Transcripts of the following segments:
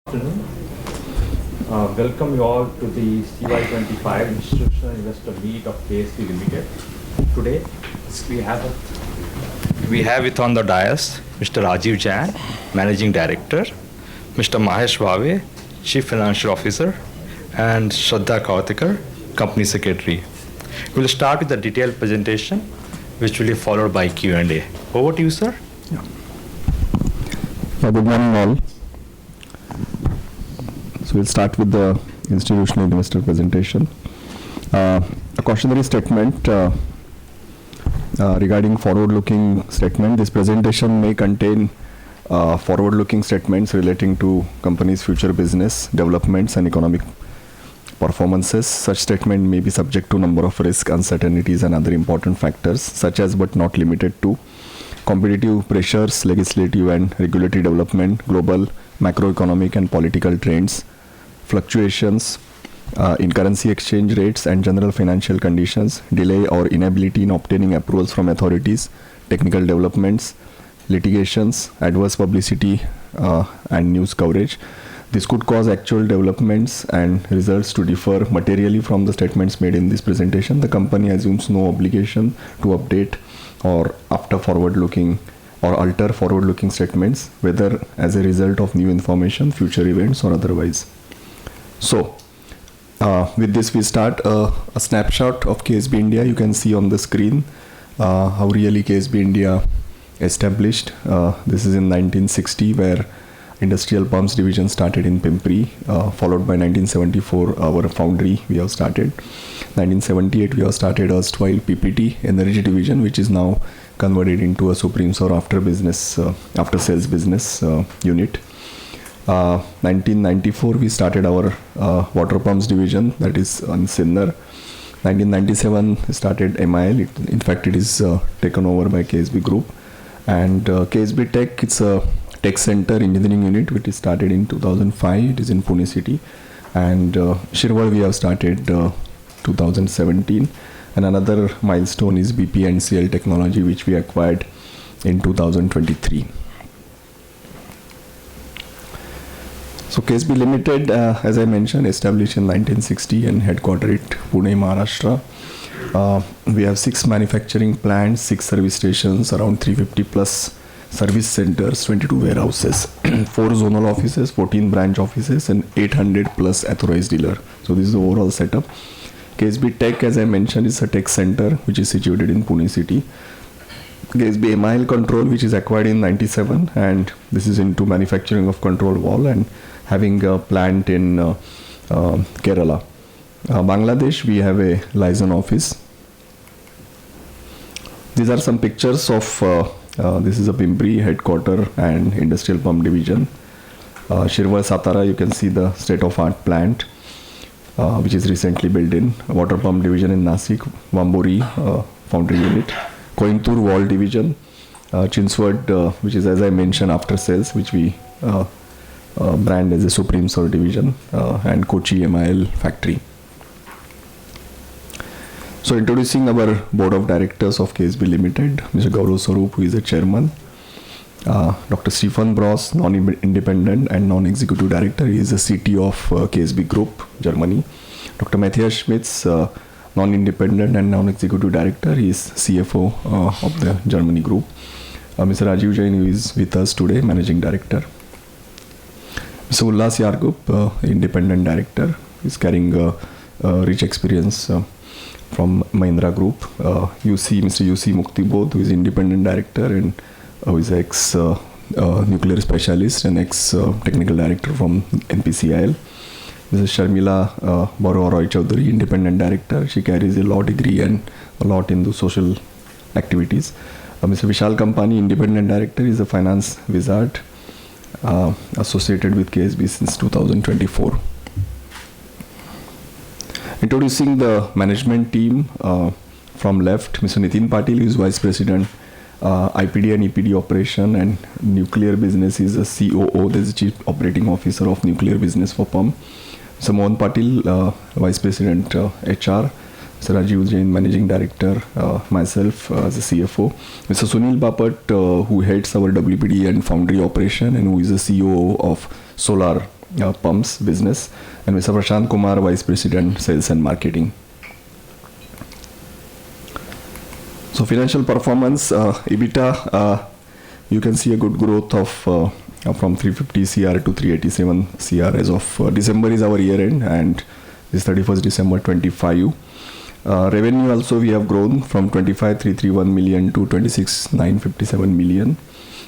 Afternoon. Welcome you all to the CY25 Institutional Investor Meet of KSB Limited. Today we have it on the dais Mr. Rajiv Jain, Managing Director, Mr. Mahesh Bhave, Chief Financial Officer, and Shraddha Kautikar, Company Secretary. We will start with the detailed presentation, which will be followed by Q&A. Over to you, sir. Good morning, all. So we'll start with the institutional investor presentation. A cautionary statement regarding forward-looking statement. This presentation may contain forward-looking statements relating to company's future business developments and economic performances. Such statement may be subject to number of risks, uncertainties, and other important factors, such as but not limited to competitive pressures, legislative and regulatory development, global macroeconomic and political trends, fluctuations in currency exchange rates and general financial conditions, delay or inability in obtaining approvals from authorities, technical developments, litigations, adverse publicity and news coverage. This could cause actual developments and results to differ materially from the statements made in this presentation. The company assumes no obligation to update or after forward-looking or alter forward-looking statements, whether as a result of new information, future events, or otherwise. So, with this we start a snapshot of KSB India. You can see on the screen how really KSB India established. This is in 1960, where Industrial Pumps Division started in Pimpri, followed by 1974 our foundry we have started. 1978 we have started erstwhile PPT Energy Division, which is now converted into a Supreme Sor after sales business unit. 1994 we started our water pumps division, that is on Sinnar. 1997 started MIL. In fact, it is taken over by KSB Group. And KSB Tech, it's a tech center engineering unit which is started in 2005. It is in Pune city. And Shirwal we have started 2017. And another milestone is BPNCL technology, which we acquired in 2023. So KSB Limited, as I mentioned, established in 1960 and headquartered at Pune, Maharashtra. We have 6 manufacturing plants, 6 service stations, around 350 plus service centers, 22 warehouses, 4 zonal offices, 14 branch offices, and 800 plus authorized dealer. So this is the overall setup. KSB Tech, as I mentioned, is a tech center which is situated in Pune city. KSB MIL Control, which is acquired in 97, and this is into manufacturing of control valve and having a plant in Kerala. Bangladesh, we have a liaison office. These are some pictures of this is a Pimpri headquarter and industrial pump division. Shirwal Satara, you can see the state-of-art plant which is recently built in. Water pump division in Nasik, Vambori foundry unit. Coimbatore Wall Division, Chinswad, which is, as I mentioned, after sales, which we brand as a Supreme Sor division, and Kochi MIL factory. So introducing our board of directors of KSB Limited, Mr. Gaurav Sarup, who is the chairman, Dr. Stephen Bross, non-independent and non-executive director. He is the CTO of KSB Group, Germany. Dr. Matthias Schmitz, non-independent and non-executive director. He is CFO of the Germany group. Mr. Rajiv Jain, who is with us today, managing director. Mr. Ullas Yargup, independent director, is carrying rich experience from Mahindra Group. Mr. UC Muktibodh, who is independent director and who is ex-nuclear specialist and ex-technical director from NPCIL. Mrs. Sharmila Baro Roy Chaudhary, independent director. She carries a law degree and a lot into social activities. Mr. Vishal Kampani, independent director, is a finance wizard associated with KSB since 2024. Introducing the management team from left, Mr. Nitin Patil is Vice President IPD and EPD operation and nuclear business, is a COO, that is Chief Operating Officer of nuclear business for PUM. Mr. Mohan Patil, Vice President HR. Mr. Rajiv Jain, Managing Director, myself as a CFO. Mr. Sunil Bapat, who heads our WPD and foundry operation and who is the CEO of solar pumps business, and Mr. Prashant Kumar, Vice President, Sales and Marketing. So financial performance, EBITDA, you can see a good growth of from 350 CR to 387 CR as of December is our year end, and this 31st December 25. Revenue also we have grown from 25,331 million to 26,957 million,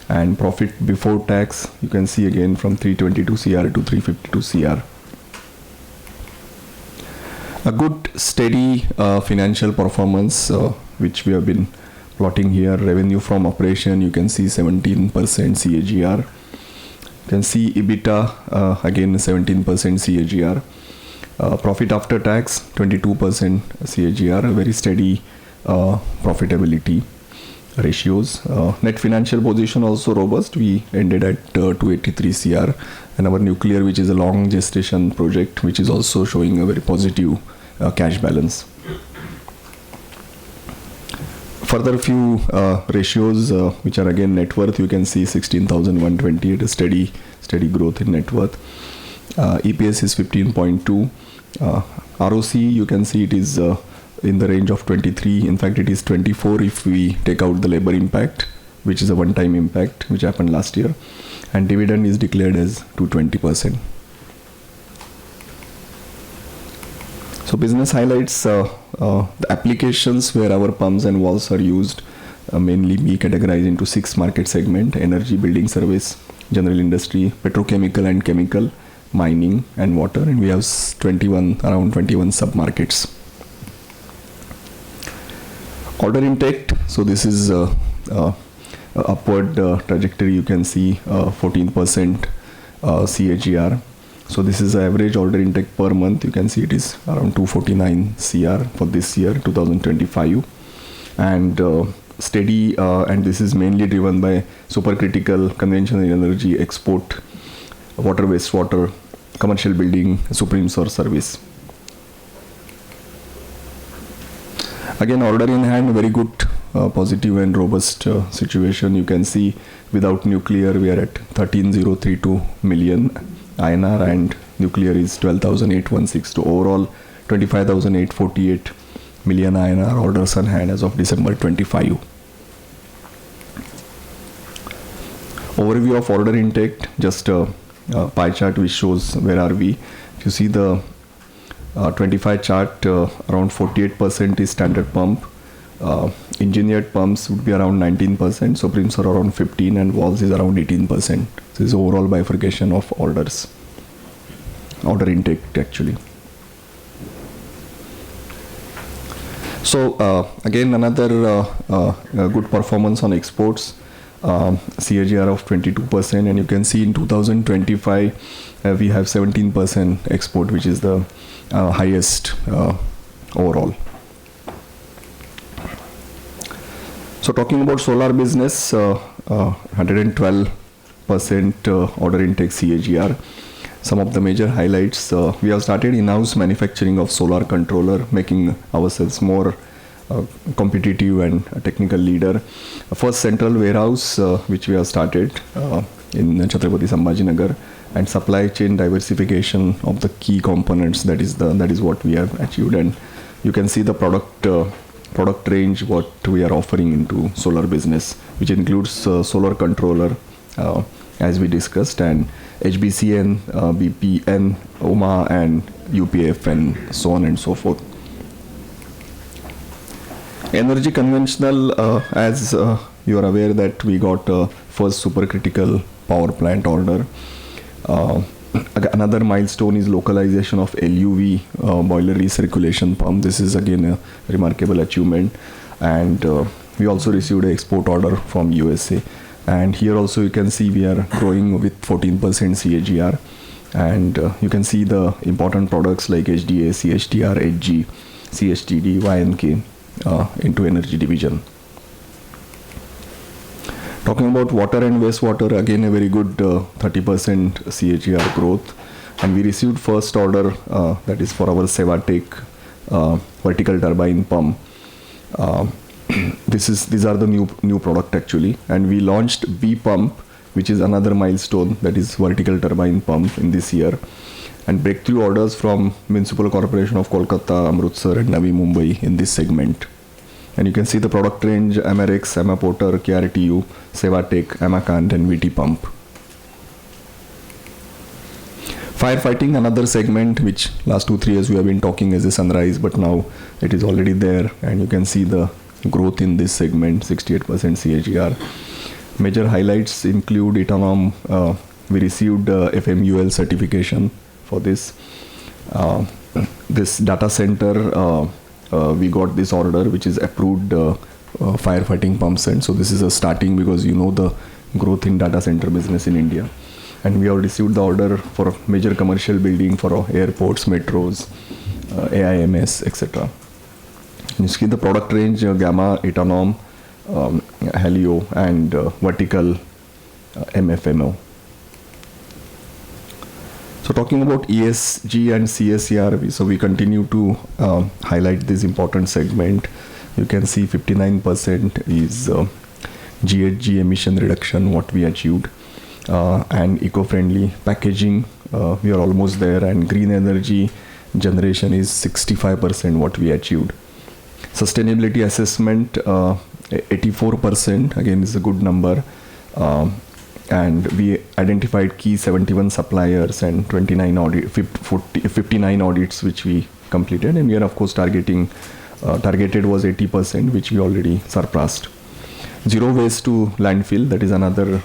and profit before tax you can see again from 322 CR to 352 CR. A good steady financial performance which we have been plotting here. Revenue from operation you can see 17% CAGR. You can see EBITDA again 17% CAGR. Profit after tax 22% CAGR, very steady profitability ratios. Net financial position also robust. We ended at 283 CR, and our nuclear, which is a long gestation project, which is also showing a very positive cash balance. Further few ratios which are again net worth, you can see 16,120, it is steady growth in net worth. EPS is 15.2. ROC you can see it is in the range of 23. In fact, it is 24 if we take out the labor impact, which is a one-time impact which happened last year, and dividend is declared as 220%. So business highlights, the applications where our pumps and valves are used mainly we categorize into 6 market segment: energy, building service, general industry, petrochemical and chemical, mining and water, and we have around 21 sub-markets. Order intake, so this is upward trajectory, you can see 14% CAGR. So this is the average order intake per month, you can see it is around 249 CR for this year 2025, and steady, and this is mainly driven by supercritical, conventional energy, export, water, wastewater, commercial building, supreme source service. Again, order in hand, very good, positive and robust situation. You can see without nuclear we are at 13,032 million INR, and nuclear is 12,816, to overall 25,848 million INR orders on hand as of December 25. Overview of order intake, just a pie chart which shows where are we. If you see the 25 chart, around 48% is standard pump, engineered pumps would be around 19%, supremes are around 15%, and valves is around 18%. This is overall bifurcation of orders, order intake actually. So again another good performance on exports, CAGR of 22%, and you can see in 2025 we have 17% export, which is the highest overall. So talking about solar business, 112% order intake CAGR. Some of the major highlights, we have started in-house manufacturing of solar controller, making ourselves more competitive and a technical leader. First central warehouse which we have started in Chhatrapati Sambhajinagar, and supply chain diversification of the key components, that is what we have achieved. And you can see the product range what we are offering into solar business, which includes solar controller as we discussed, and HBCN, BPN, OMA, and UPF, and so on and so forth. Energy conventional, as you are aware that we got first supercritical power plant order. Another milestone is localization of LUV boiler recirculation pump. This is again a remarkable achievement, and we also received an export order from USA. And here also you can see we are growing with 14% CAGR, and you can see the important products like HDA, CHTR, HG, CHTD, YNK into energy division. Talking about water and wastewater, again a very good 30% CAGR growth, and we received first order that is for our Sevatech vertical turbine pump. These are the new product actually, and we launched B pump which is another milestone, that is vertical turbine pump in this year. And breakthrough orders from Municipal Corporation of Kolkata, Amritsar and Navi Mumbai in this segment. And you can see the product range: Amarex, Amaporter, KRTU, Sevatech, Amakant and VT pump. Firefighting, another segment which last 2-3 years we have been talking as a sunrise, but now it is already there, and you can see the growth in this segment, 68% CAGR. Major highlights include Itanom. We received FMUL certification for this. This data center, we got this order which is approved firefighting pumps, and so this is a starting, because you know the growth in data center business in India. And we have received the order for major commercial building for airports, metros, AIMS, etc. You see the product range: Gamma, Itanom, Helio and vertical MFMO. So talking about ESG and CSR, so we continue to highlight this important segment. You can see 59% is GHG emission reduction what we achieved, and eco-friendly packaging, we are almost there, and green energy generation is 65% what we achieved. Sustainability assessment, 84%, again is a good number, and we identified key 71 suppliers and 59 audits which we completed, and we are of course targeted was 80%, which we already surpassed. Zero waste to landfill, that is another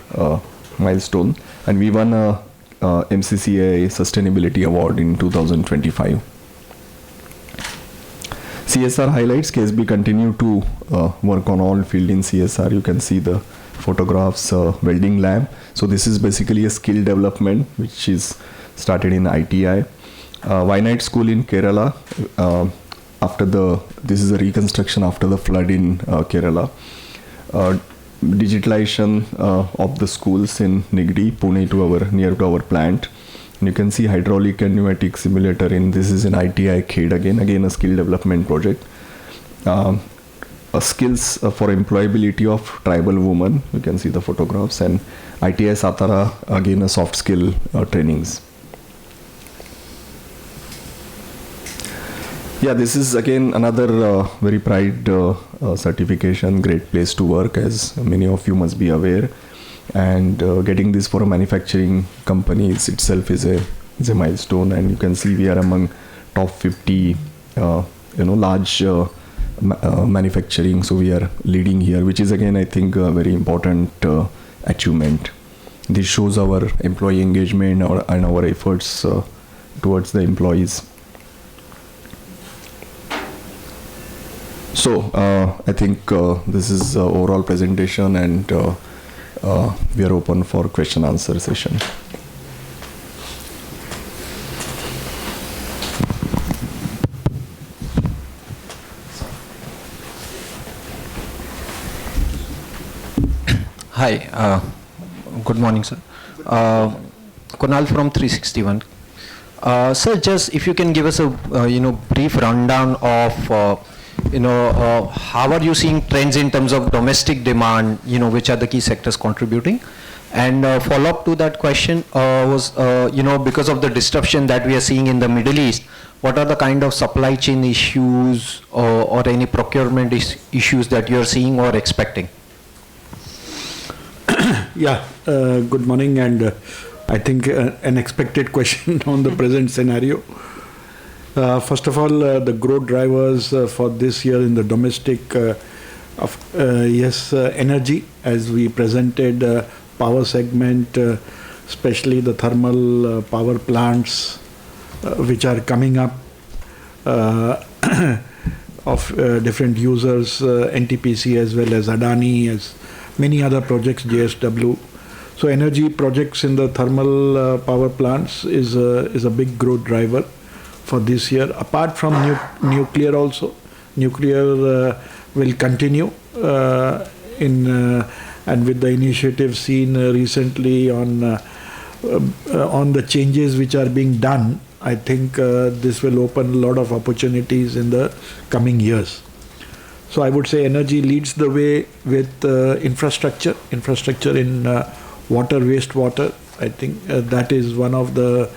milestone, and we won a MCCA Sustainability Award in 2025. CSR highlights: KSB continue to work on all field in CSR. You can see the photographs, welding lab. So this is basically a skill development which is started in ITI. Wynite School in Kerala. This is a reconstruction after the flood in Kerala. Digitalization of the schools in Nigdi, Pune, near to our plant. And you can see hydraulic and pneumatic simulator this is in ITI Khed, again a skill development project. Skills for employability of tribal women, you can see the photographs, and ITI Satara, again a soft skill trainings. Yeah, this is again another very pride certification, great place to work, as many of you must be aware. And getting this for a manufacturing company itself is a milestone, and you can see we are among top 50 large manufacturing, so we are leading here, which is again I think a very important achievement. This shows our employee engagement and our efforts towards the employees. So I think this is overall presentation, and we are open for question answer session. Hi, good morning, sir. Kunal from 361. Sir, just if you can give us a brief rundown of how are you seeing trends in terms of domestic demand, which are the key sectors contributing? And follow up to that question was, because of the disruption that we are seeing in the Middle East, what are the kind of supply chain issues or any procurement issues that you're seeing or expecting? Yeah, good morning, and I think an expected question on the present scenario. First of all, the growth drivers for this year in the domestic, energy, as we presented, power segment, especially the thermal power plants which are coming up of different users, NTPC as well as Adani, as many other projects, JSW. So energy projects in the thermal power plants is a big growth driver for this year. Apart from nuclear also, nuclear will continue and with the initiative seen recently on the changes which are being done, I think this will open a lot of opportunities in the coming years. So I would say energy leads the way with infrastructure in water, wastewater. I think that is one of the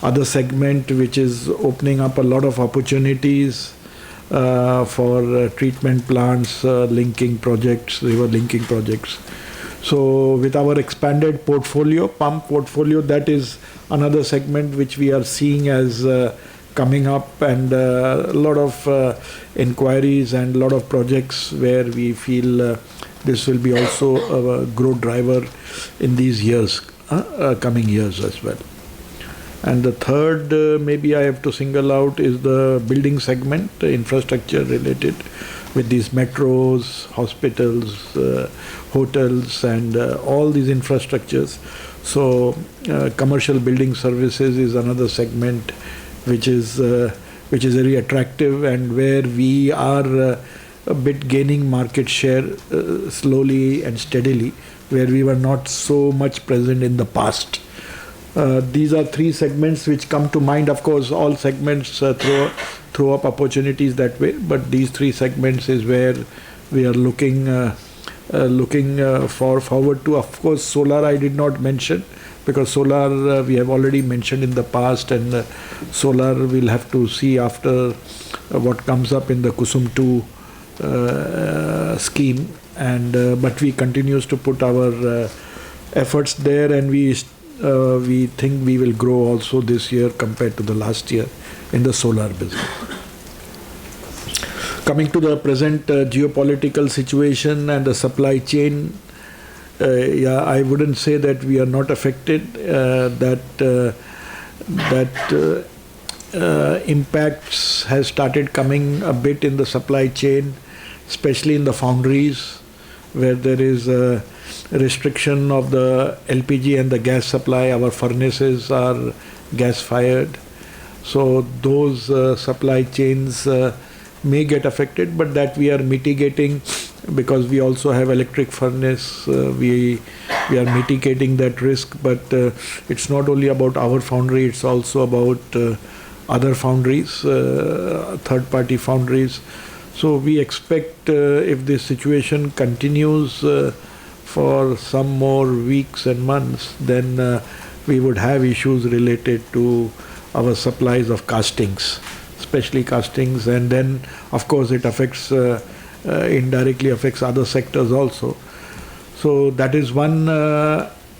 other segment which is opening up a lot of opportunities for treatment plants, linking projects, river linking projects. So with our expanded portfolio, pump portfolio, that is another segment which we are seeing as coming up, and a lot of inquiries and a lot of projects where we feel this will be also a growth driver in these years, coming years as well. And the third, maybe I have to single out, is the building segment, infrastructure related, with these metros, hospitals, hotels, and all these infrastructures. So commercial building services is another segment which is very attractive, and where we are a bit gaining market share slowly and steadily, where we were not so much present in the past. These are three segments which come to mind. Of course, all segments throw up opportunities that way, but these three segments is where we are looking forward to. Of course, solar I did not mention, because solar we have already mentioned in the past, and solar we'll have to see after what comes up in the Kusum 2 scheme, and but we continues to put our efforts there, and we think we will grow also this year compared to the last year in the solar business. Coming to the present geopolitical situation and the supply chain, I wouldn't say that we are not affected. Impacts has started coming a bit in the supply chain, especially in the foundries, where there is a restriction of the LPG and the gas supply. Our furnaces are gas fired, so those supply chains may get affected, but that we are mitigating, because we also have electric furnace. We are mitigating that risk, but it's not only about our foundry, it's also about other foundries, third-party foundries. So we expect if this situation continues for some more weeks and months, then we would have issues related to our supplies of castings, especially castings, and then of course it affects indirectly affects other sectors also. So that is one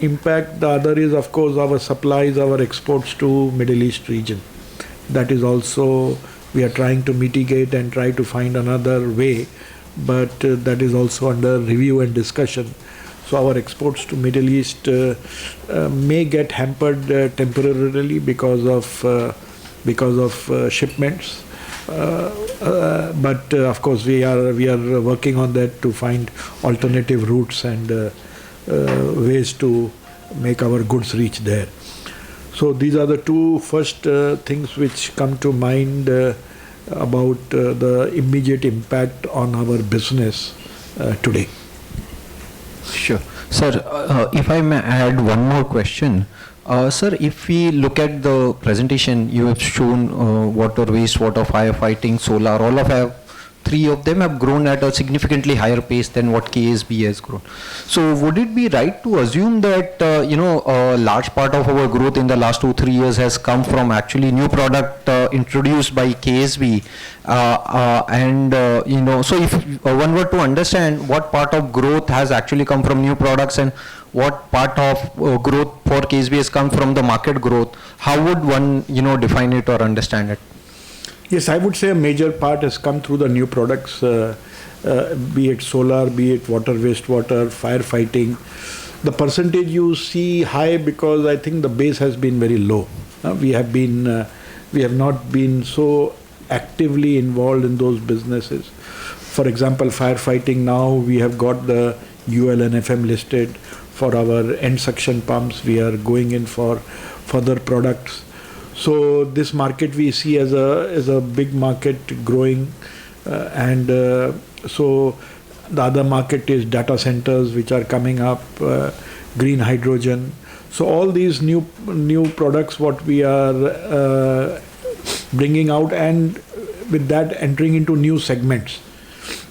impact. The other is of course our supplies, our exports to Middle East region. That is also we are trying to mitigate and try to find another way, but that is also under review and discussion. So our exports to Middle East may get hampered temporarily because of shipments. But of course we are working on that to find alternative routes and ways to make our goods reach there. So these are the two first things which come to mind about the immediate impact on our business today. Sure. Sir, if I may add one more question. Sir, if we look at the presentation, you have shown water, wastewater, firefighting, solar, all of three of them have grown at a significantly higher pace than what KSB has grown. So would it be right to assume that, a large part of our growth in the last 2-3 years has come from actually new product introduced by KSB? So if one were to understand what part of growth has actually come from new products and what part of growth for KSB has come from the market growth, how would one, define it or understand it? Yes, I would say a major part has come through the new products, be it solar, be it water, wastewater, firefighting. The percentage you see high because I think the base has been very low. We have not been so actively involved in those businesses. For example, firefighting, now we have got the UL and FM listed. For our end suction pumps, we are going in for further products. So this market we see as a big market growing, and so the other market is data centers which are coming up, green hydrogen. So all these new products what we are bringing out, and with that entering into new segments.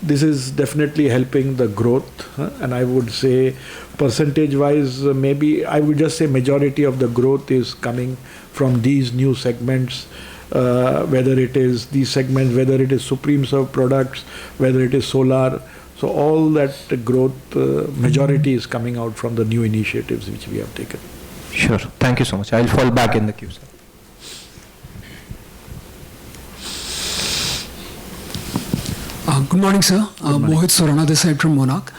this is definitely helping the growth, and I would say percentage wise, maybe I would just say majority of the growth is coming from these new segments, whether it is these segments, whether it is Supreme Serve products, whether it is solar. So all that growth, majority is coming out from the new initiatives which we have taken. Sure. Thank you so much. I'll fall back in the queue, sir. Good morning, sir. Mohit Sorana, this side from Monarch.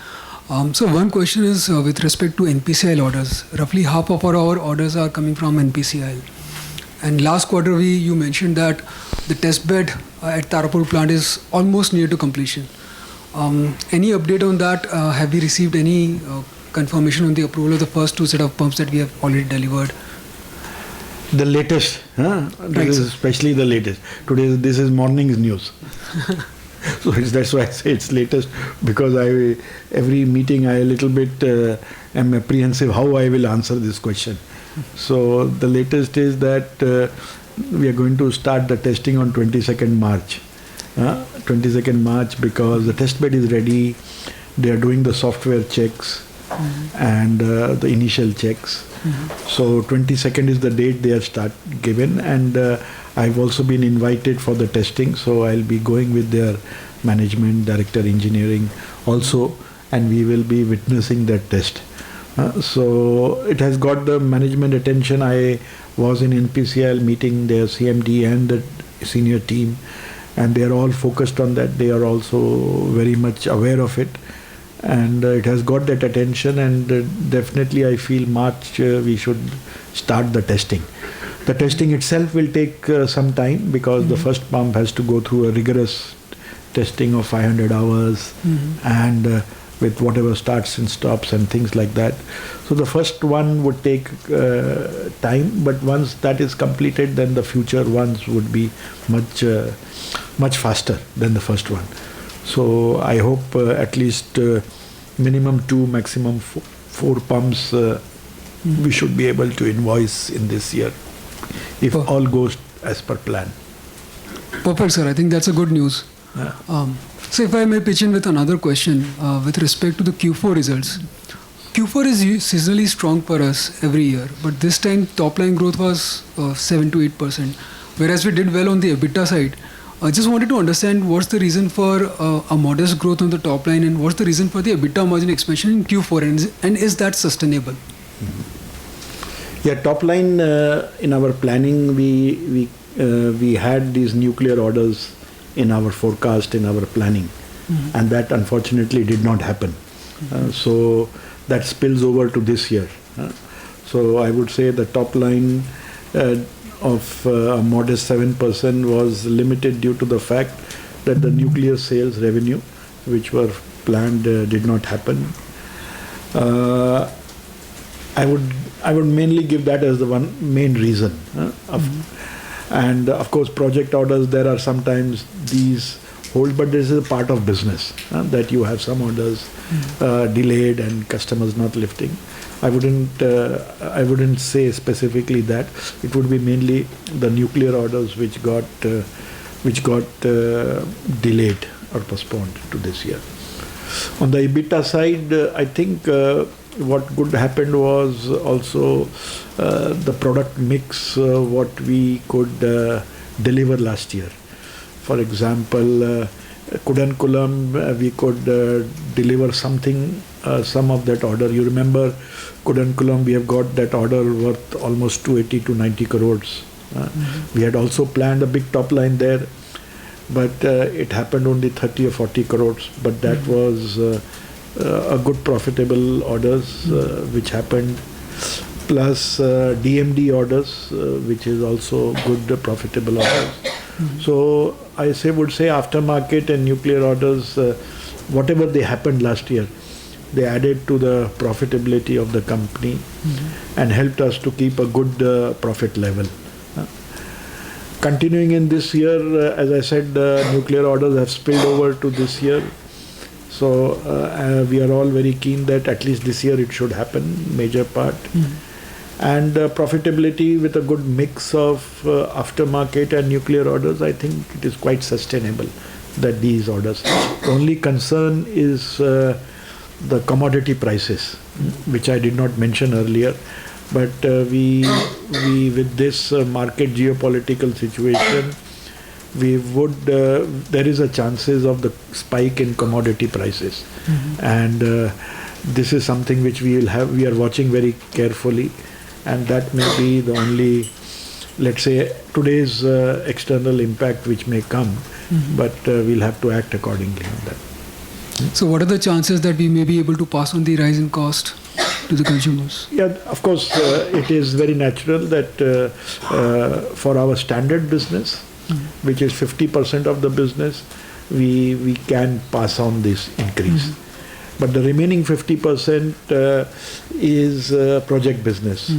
So one question is with respect to NPCIL orders. Roughly half of our orders are coming from NPCIL. And last quarter, you mentioned that the test bed at Tarapur plant is almost near to completion. Any update on that? Have we received any confirmation on the approval of the first 2 set of pumps that we have already delivered? The latest, Right, this sir. is especially the latest. Today, this is morning's news. So that's why I say it's latest, because every meeting I a little bit am apprehensive how I will answer this question. So the latest is that we are going to start the testing on 22nd March. 22nd March, because the test bed is ready. They are doing the software checks and the initial checks. So 22nd is the date they have given, and I've also been invited for the testing. So I'll be going with their management, director engineering also, and we will be witnessing that test. So it has got the management attention. I was in NPCIL meeting their CMD and the senior team, and they are all focused on that. They are also very much aware of it, and it has got that attention, and definitely I feel March we should start the testing. The testing itself will take some time, because the first pump has to go through a rigorous testing of 500 hours and with whatever starts and stops and things like that. So the first one would take time, but once that is completed, then the future ones would be much faster than the first one. So I hope at least minimum 2, maximum 4 pumps we should be able to invoice in this year, if all goes as per plan. Perfect, sir. I think that's a good news. So if I may pitch in with another question with respect to the Q4 results. Q4 is seasonally strong for us every year, but this time top line growth was 7 to 8%, whereas we did well on the EBITDA side. I just wanted to understand what's the reason for a modest growth on the top line, and what's the reason for the EBITDA margin expansion in Q4, and is that sustainable? Yeah, top line in our planning, we had these nuclear orders in our forecast, in our planning, and that unfortunately did not happen. So that spills over to this year. So I would say the top line of a modest 7% was limited due to the fact that the nuclear sales revenue, which were planned, did not happen. I would mainly give that as the one main reason. And of course, project orders, there are sometimes these hold, but this is a part of business, that you have some orders delayed and customers not lifting. I wouldn't say specifically that. It would be mainly the nuclear orders which got delayed or postponed to this year. On the EBITDA side, I think what good happened was also the product mix, what we could deliver last year. For example, Kudankulam, we could deliver something, some of that order. You remember Kudankulam, we have got that order worth almost 280 to 90 crores. We had also planned a big top line there, but it happened only 30 or 40 crores. But that was a good profitable orders which happened, plus DMD orders, which is also good profitable orders. So I would say aftermarket and nuclear orders, whatever they happened last year, they added to the profitability of the company and helped us to keep a good profit level. Continuing in this year, as I said, nuclear orders have spilled over to this year. So we are all very keen that at least this year it should happen, major part. And profitability with a good mix of aftermarket and nuclear orders, I think it is quite sustainable. that these orders. The only concern is the commodity prices, which I did not mention earlier. But we with this market geopolitical situation, we would there is a chances of the spike in commodity prices, and this is something which we are watching very carefully, and that may be the only, let's say, today's external impact which may come, but we'll have to act accordingly on that. So what are the chances that we may be able to pass on the rise in cost to the consumers? Yeah, of course, it is very natural that for our standard business, which is 50% of the business, we can pass on this increase. But the remaining 50% is project business.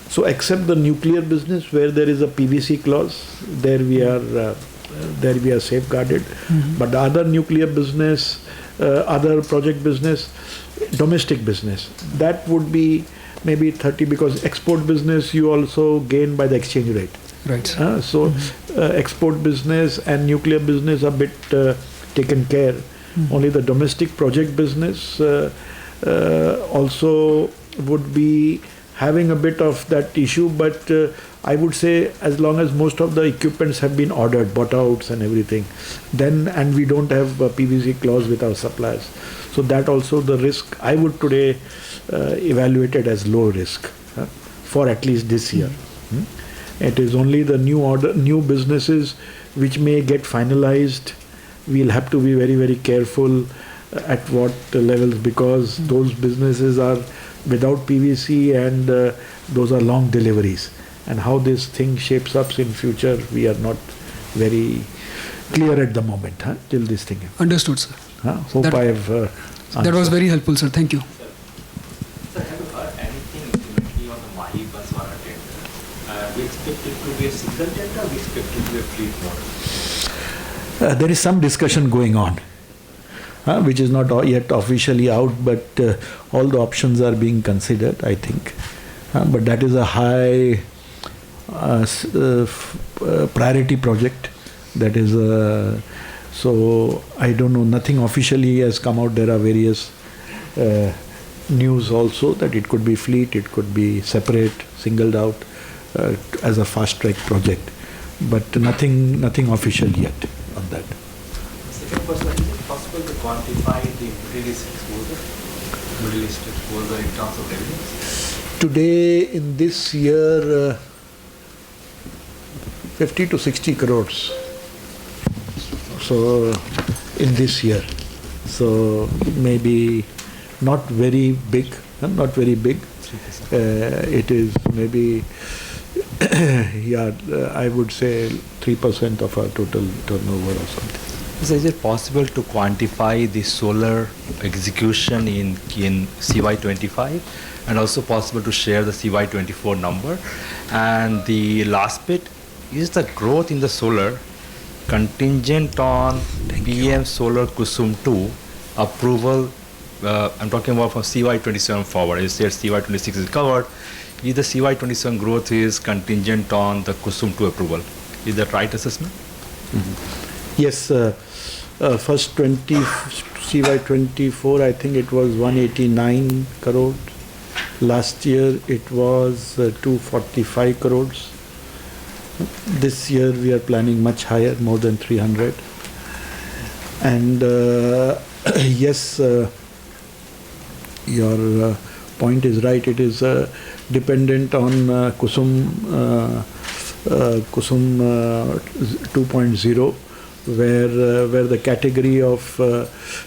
So except the nuclear business where there is a PVC clause, there we are safeguarded. But the other nuclear business, other project business, domestic business, that would be maybe 30, because export business you also gain by the exchange rate. Right. So export business and nuclear business are a bit taken care. Only the domestic project business also would be having a bit of that issue, but I would say as long as most of the equipments have been ordered, bought outs and everything, then, and we don't have a PVC clause with our suppliers. So that also the risk, I would today evaluate it as low risk for at least this year. It is only the new businesses which may get finalized. We'll have to be very, very careful at what levels, because those businesses are without PVC and those are long deliveries. And how this thing shapes up in future, we are not very clear at the moment till this thing. Understood, sir. Hope I have That was very helpful, sir. Thank you. Sir, have you heard anything ultimately on the Mahi Banswara tender? We expect it to be a single tender, we expect it to be a fleet model? There is some discussion going on, which is not yet officially out, but all the options are being considered, I think. But that is a high priority project. That is so I don't know, nothing officially has come out. There are various news also that it could be fleet, it could be separate, singled out as a fast track project, but nothing official yet on that. Second question, is it possible to quantify the Middle East exposure in terms of revenues? Today in this year, 50 to 60 crores. So in this year, so maybe not very big, not very big. It is maybe, I would say 3% of our total turnover or something. So is it possible to quantify the solar execution in CY25, and also possible to share the CY24 number? And the last bit, is the growth in the solar contingent on PM Solar Kusum 2 approval? I'm talking about from CY27 forward. You said CY26 is covered. Is the CY27 growth is contingent on the Kusum 2 approval? Is that right assessment? Yes, first CY24, I think it was 189 crores. Last year it was 245 crores. This year we are planning much higher, more than 300. And yes, your point is right. It is dependent on Kusum 2.0, where the category of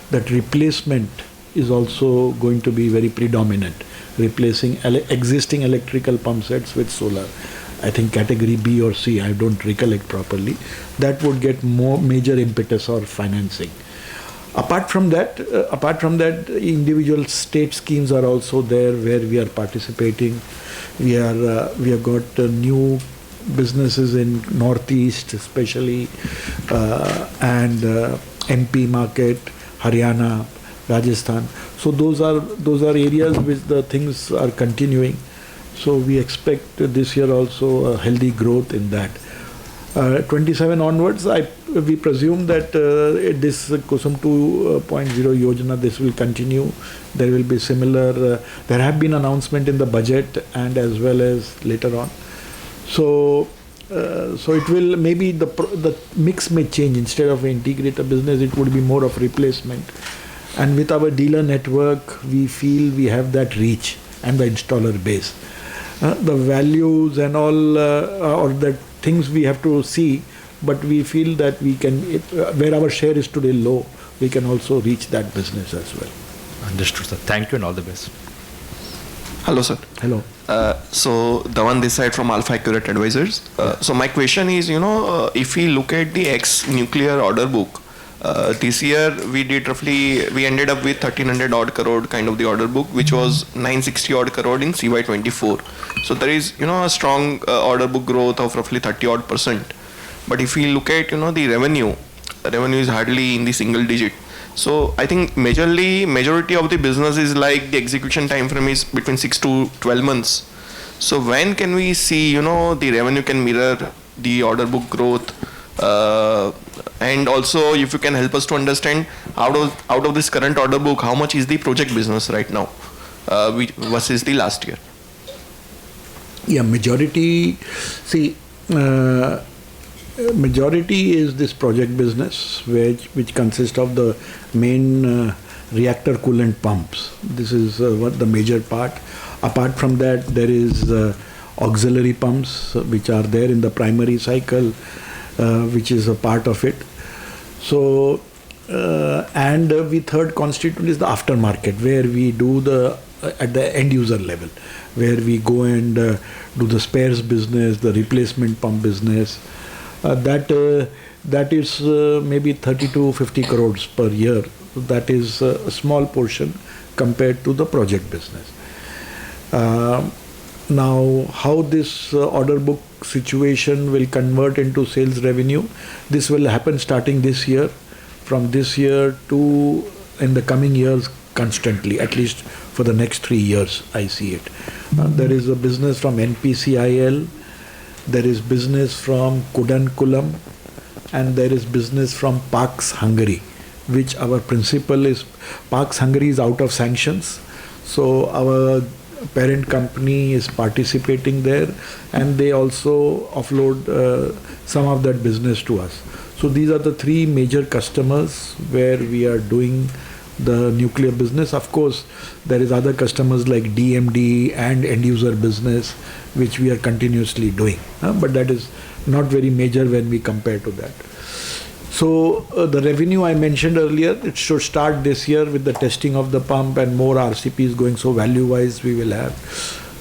that replacement is also going to be very predominant, replacing existing electrical pump sets with solar. I think category B or C, I don't recollect properly. That would get more major impetus or financing. Apart from that, individual state schemes are also there where we are participating. We have got new businesses in Northeast, especially, and MP market, Haryana, Rajasthan. So those are areas which the things are continuing. So we expect this year also a healthy growth in that. 27 onwards, we presume that this Kusum 2.0 Yojana, this will continue. There will be similar, there have been announcement in the budget and as well as later on. So it will, maybe the mix may change. Instead of integrator business, it would be more of replacement. And with our dealer network, we feel we have that reach and the installer base. The values and all, or the things we have to see, but we feel that we can, where our share is today low, we can also reach that business as well. Understood, sir. Thank you and all the best. Hello, sir. Hello. So Dhawan this side from Alpha Accurate Advisors. So my question is, if we look at the ex-nuclear order book, this year we ended up with 1300 odd crore kind of the order book, which was 960 odd crore in CY24. So there is, a strong order book growth of roughly 30 odd %. But if we look at, the revenue is hardly in the single digit. So I think majority of the business is like the execution time frame is between 6 to 12 months. So when can we see, the revenue can mirror the order book growth? And also if you can help us to understand out of this current order book, how much is the project business right now versus the last year? Yeah, majority is this project business, which consists of the main reactor coolant pumps. This is what the major part. Apart from that, there is auxiliary pumps which are there in the primary cycle, which is a part of it. So, and the third constituent is the aftermarket, where we do at the end user level, where we go and do the spares business, the replacement pump business. That is maybe 30 to 50 crores per year. That is a small portion compared to the project business. Now, how this order book situation will convert into sales revenue, this will happen starting this year, from this year to in the coming years constantly, at least for the next 3 years, I see it. There is a business from NPCIL, there is business from Kudankulam, and there is business from Pax Hungary, which our principal is, Pax Hungary is out of sanctions. So our parent company is participating there, and they also offload some of that business to us. So these are the 3 major customers where we are doing the nuclear business. Of course, there is other customers like DMD and end user business, which we are continuously doing, but that is not very major when we compare to that. So the revenue I mentioned earlier, it should start this year with the testing of the pump and more RCPs going, so value wise we will have.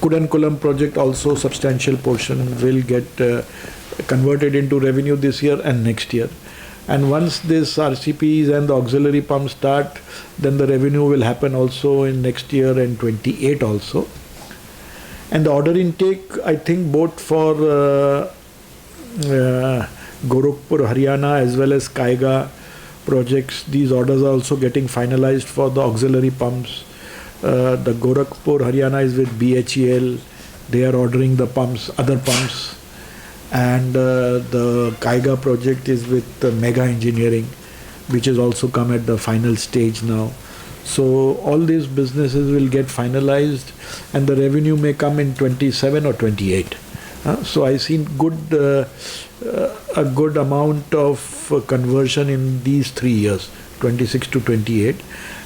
Kudankulam project also substantial portion will get converted into revenue this year and next year. And once this RCPs and the auxiliary pumps start, then the revenue will happen also in next year and 28 also. And the order intake, I think both for Gorakhpur, Haryana as well as Kaiga projects, these orders are also getting finalized for the auxiliary pumps. The Gorakhpur, Haryana is with BHEL. They are ordering the pumps, other pumps. And the Kaiga project is with Mega Engineering, which has also come at the final stage now. So all these businesses will get finalized, and the revenue may come in 27 or 28. So I see a good amount of conversion in these 3 years, 26 to 28.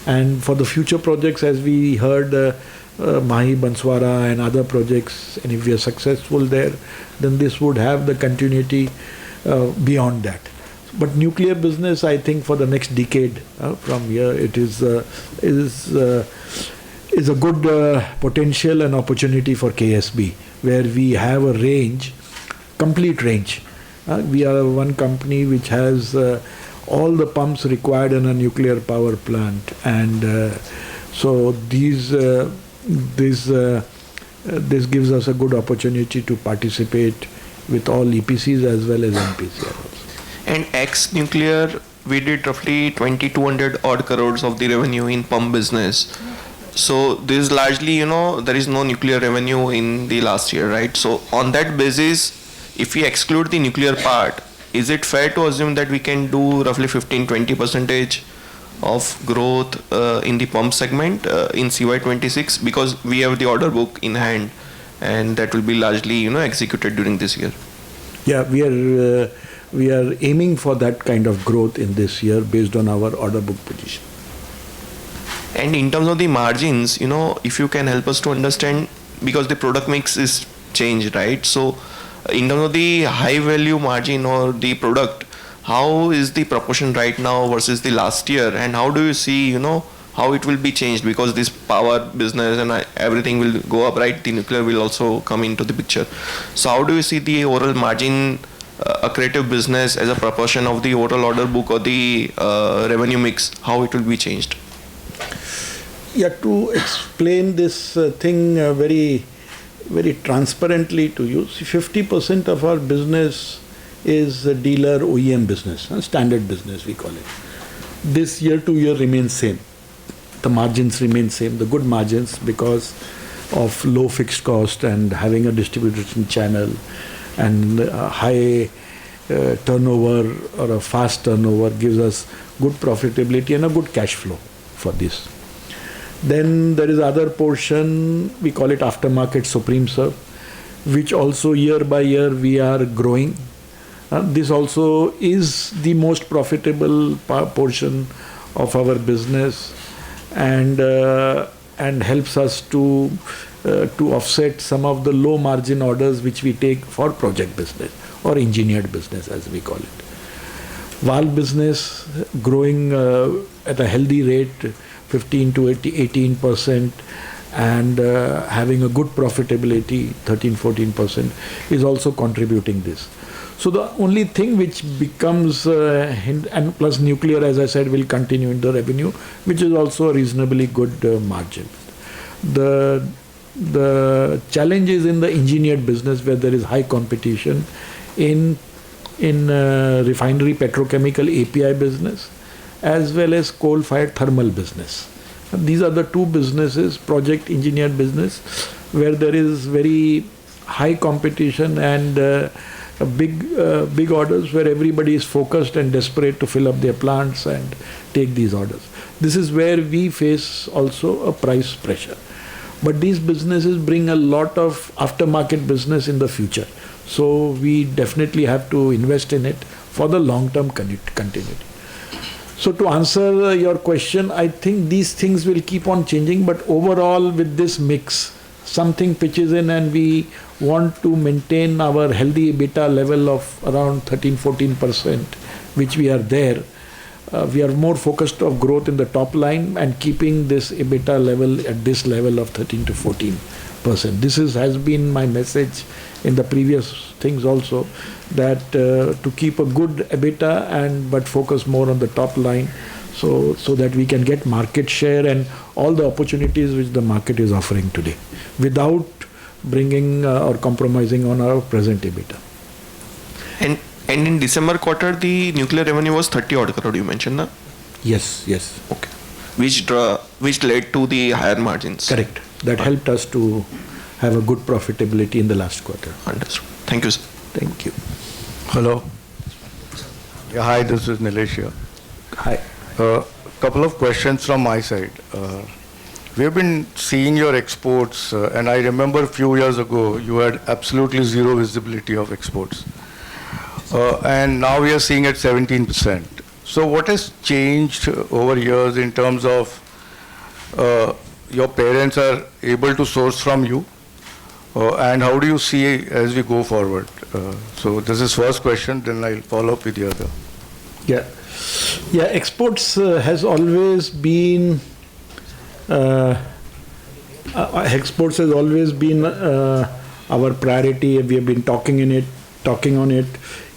And for the future projects, as we heard, Mahi, Banswara and other projects, and if we are successful there, then this would have the continuity beyond that. But nuclear business, I think for the next decade from here, it is a good potential and opportunity for KSB, where we have a range, complete range. We are one company which has all the pumps required in a nuclear power plant, and so this gives us a good opportunity to participate with all EPCs as well as NPCs also. And ex-nuclear, we did roughly 2200 odd crores of the revenue in pump business. So this is largely, there is no nuclear revenue in the last year, right? So on that basis, if we exclude the nuclear part, is it fair to assume that we can do roughly 15-20% of growth in the pump segment in CY26 because we have the order book in hand and that will be largely executed during this year? Yeah, we are aiming for that kind of growth in this year based on our order book position. And in terms of the margins, if you can help us to understand, because the product mix is changed, right? So in terms of the high value margin or the product, how is the proportion right now versus the last year, and how do you see how it will be changed, because this power business and everything will go up, right? The nuclear will also come into the picture. So how do you see the overall margin accretive business as a proportion of the overall order book or the revenue mix, how it will be changed? Yeah, to explain this thing very transparently to you, 50% of our business is a dealer OEM business, standard business we call it. This year to year remains same. The margins remain same, the good margins, because of low fixed cost and having a distribution channel and high turnover or a fast turnover gives us good profitability and a good cash flow for this. Then there is other portion, we call it aftermarket Supreme Serve, which also year by year we are growing. This also is the most profitable portion of our business and helps us to offset some of the low margin orders which we take for project business or engineered business as we call it. Valve business growing at a healthy rate, 15 to 18%, and having a good profitability, 13-14%, is also contributing this. So the only thing which becomes, and plus nuclear, as I said, will continue in the revenue, which is also a reasonably good margin. The challenge is in the engineered business where there is high competition in refinery petrochemical API business as well as coal-fired thermal business. These are the two businesses, project engineered business, where there is very high competition and big orders where everybody is focused and desperate to fill up their plants and take these orders. This is where we face also a price pressure. But these businesses bring a lot of aftermarket business in the future. So we definitely have to invest in it for the long-term continuity. So to answer your question, I think these things will keep on changing, but overall with this mix, something pitches in and we want to maintain our healthy EBITDA level of around 13-14%, which we are there. We are more focused on growth in the top line and keeping this EBITDA level at this level of 13 to 14%. This has been my message in the previous things also, that to keep a good EBITDA but focus more on the top line so that we can get market share and all the opportunities which the market is offering today without bringing or compromising on our present EBITDA. And in December quarter, the nuclear revenue was 30 odd crore, you mentioned, na? Yes. Okay. Which led to the higher margins. Correct. That helped us to have a good profitability in the last quarter. Understood. Thank you, sir. Thank you. Hello. Yeah, hi, this is Nilesh here. Hi. Couple of questions from my side. We have been seeing your exports, and I remember a few years ago you had absolutely zero visibility of exports. And now we are seeing at 17%. So what has changed over years in terms of your parents are able to source from you? And how do you see as we go forward? So this is first question, then I'll follow up with the other. Yeah, exports has always been our priority. We have been talking on it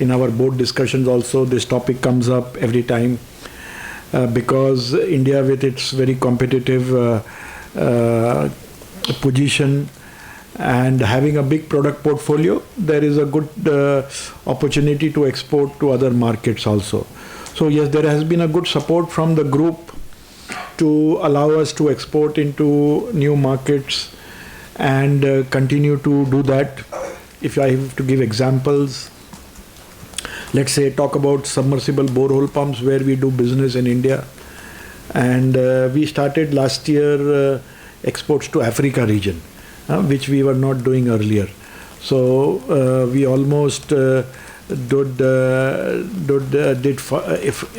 in our board discussions also. This topic comes up every time because India, with its very competitive position and having a big product portfolio, there is a good opportunity to export to other markets also. So yes, there has been a good support from the group to allow us to export into new markets and continue to do that. If I have to give examples, let's say, talk about submersible borehole pumps where we do business in India. And we started last year exports to Africa region, which we were not doing earlier. So we almost did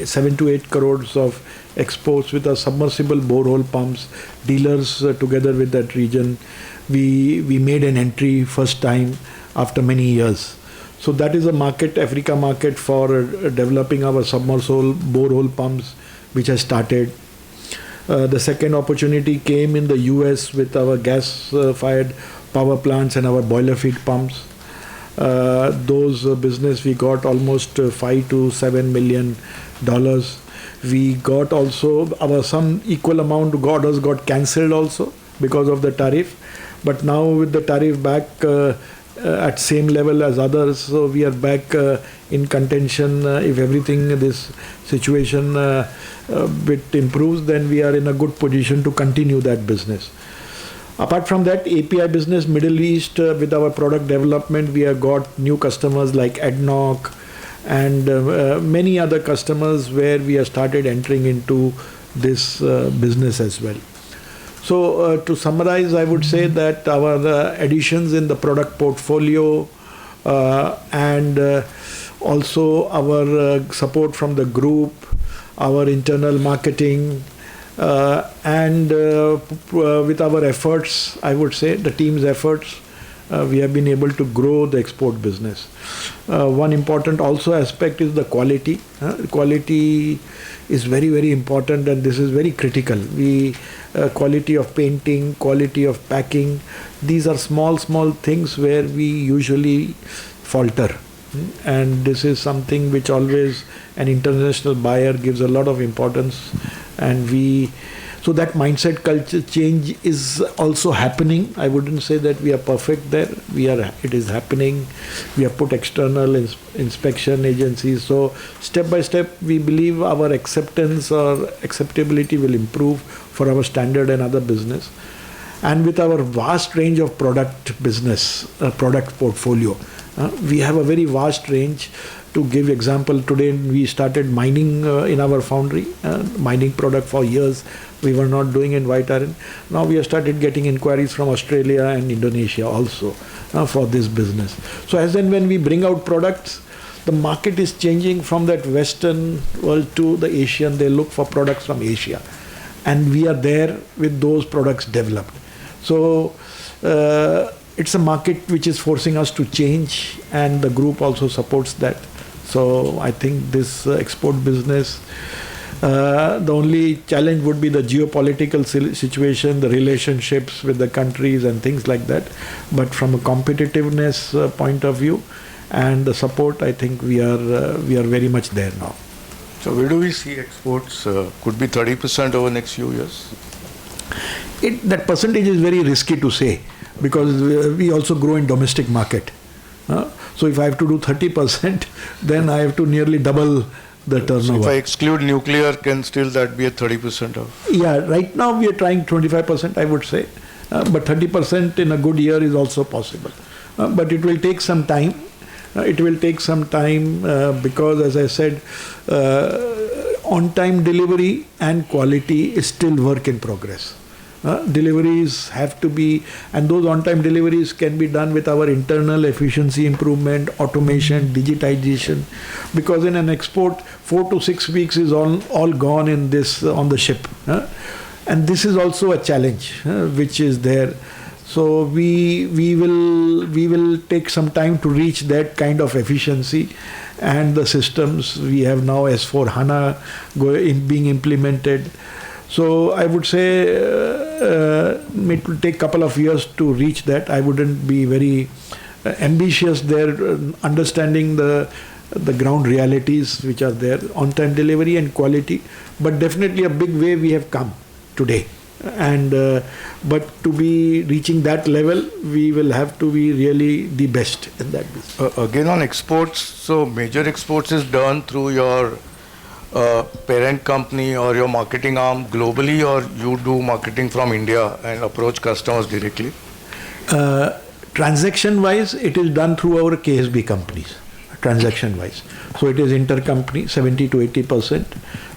7 to 8 crores of exports with our submersible borehole pumps, dealers together with that region. We made an entry first time after many years. So that is a market, Africa market, for developing our submersible borehole pumps, which has started. The second opportunity came in the US with our gas-fired power plants and our boiler feed pumps. Those business we got almost $5 to $7 million. We got also some equal amount of orders got cancelled also because of the tariff. But now with the tariff back at same level as others, so we are back in contention. If everything, this situation bit improves, then we are in a good position to continue that business. Apart from that, API business, Middle East, with our product development, we have got new customers like ADNOC and many other customers where we have started entering into this business as well. So to summarize, I would say that our additions in the product portfolio and also our support from the group, our internal marketing, and with our efforts, I would say the team's efforts, we have been able to grow the export business. One important also aspect is the quality. Quality is very, very important, and this is very critical. Quality of painting, quality of packing, these are small things where we usually falter. And this is something which always an international buyer gives a lot of importance, and so that mindset culture change is also happening. I wouldn't say that we are perfect there. It is happening. We have put external inspection agencies. So step by step, we believe our acceptance or acceptability will improve for our standard and other business. And with our vast range of product business, product portfolio, we have a very vast range. To give example, today we started mining in our foundry, mining product for years. We were not doing in white iron. Now we have started getting inquiries from Australia and Indonesia also for this business. So as and when we bring out products, the market is changing from that Western world to the Asian. They look for products from Asia. And we are there with those products developed. So it's a market which is forcing us to change, and the group also supports that. So I think this export business, the only challenge would be the geopolitical situation, the relationships with the countries and things like that. But from a competitiveness point of view and the support, I think we are very much there now. So where do we see exports could be 30% over the next few years? That percentage is very risky to say, because we also grow in domestic market. So if I have to do 30%, then I have to nearly double the turnover. So if I exclude nuclear, can still that be a 30% of? Yeah, right now we are trying 25%, I would say. But 30% in a good year is also possible. But it will take some time. Because, as I said, on-time delivery and quality is still work in progress. Deliveries have to be, and those on-time deliveries can be done with our internal efficiency improvement, automation, digitization. Because in an export, 4 to 6 weeks is all gone in this on the ship, and this is also a challenge which is there. So we will take some time to reach that kind of efficiency, and the systems we have now S/4HANA being implemented. So I would say it will take a couple of years to reach that. I wouldn't be very ambitious there, understanding the ground realities which are there, on-time delivery and quality. But definitely a big way we have come today. And but to be reaching that level, we will have to be really the best in that business. Again on exports, so major exports is done through your parent company or your marketing arm globally, or you do marketing from India and approach customers directly? Transaction wise, it is done through our KSB companies. transaction wise. So it is intercompany, 70 to 80%.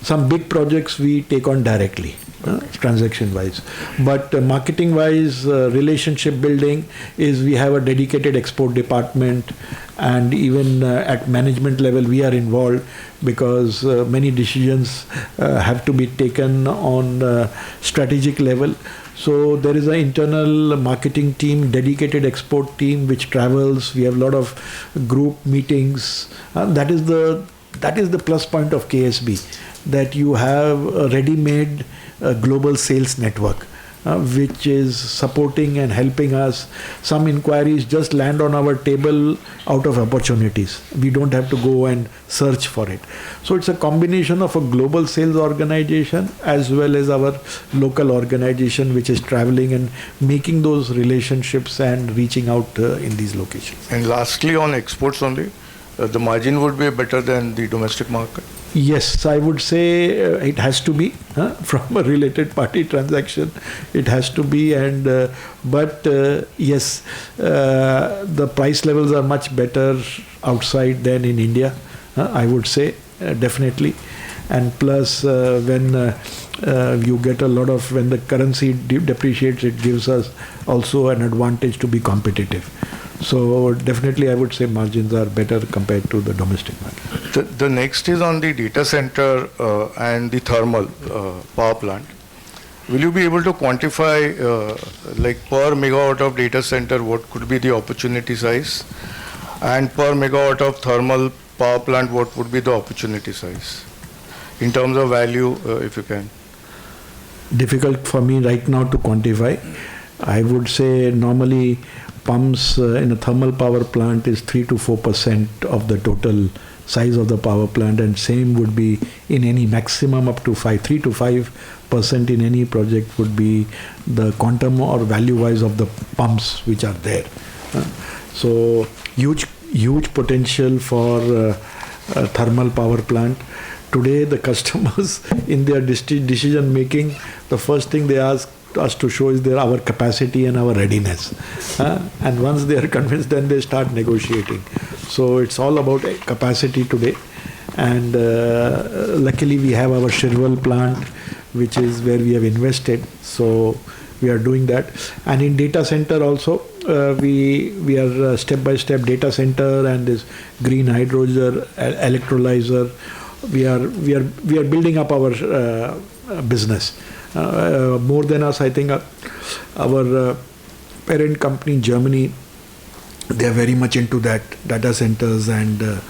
Some big projects we take on directly. Transaction wise, but marketing wise, relationship building is we have a dedicated export department, and even at management level we are involved, because many decisions have to be taken on strategic level. So there is an internal marketing team, dedicated export team which travels. We have a lot of group meetings. That is the plus point of KSB, that you have a ready-made global sales network, which is supporting and helping us. Some inquiries just land on our table out of opportunities. We don't have to go and search for it. So it's a combination of a global sales organization as well as our local organization, which is traveling and making those relationships and reaching out in these locations. And lastly, on exports only, the margin would be better than the domestic market? Yes, I would say it has to be from a related party transaction. It has to be, and but yes, the price levels are much better outside than in India. I would say definitely, and plus when you get a lot of, when the currency depreciates, it gives us also an advantage to be competitive. So definitely I would say margins are better compared to the domestic market. The next is on the data center and the thermal power plant. Will you be able to quantify like per megawatt of data center what could be the opportunity size, and per megawatt of thermal power plant what would be the opportunity size in terms of value, if you can? Difficult for me right now to quantify. I would say normally pumps in a thermal power plant is 3 to 4% of the total size of the power plant, and same would be in any maximum up to 3 to 5% in any project would be the quantum or value wise of the pumps which are there. So huge potential for thermal power plant. Today the customers in their decision making, the first thing they ask us to show is our capacity and our readiness, and once they are convinced, then they start negotiating. So it's all about capacity today, and luckily we have our Shirwal plant, which is where we have invested, so we are doing that. And in data center also, we are step by step data center and this green hydrogen electrolyzer. We are building up our business. More than us, I think our parent company in Germany, they are very much into that, data centers, and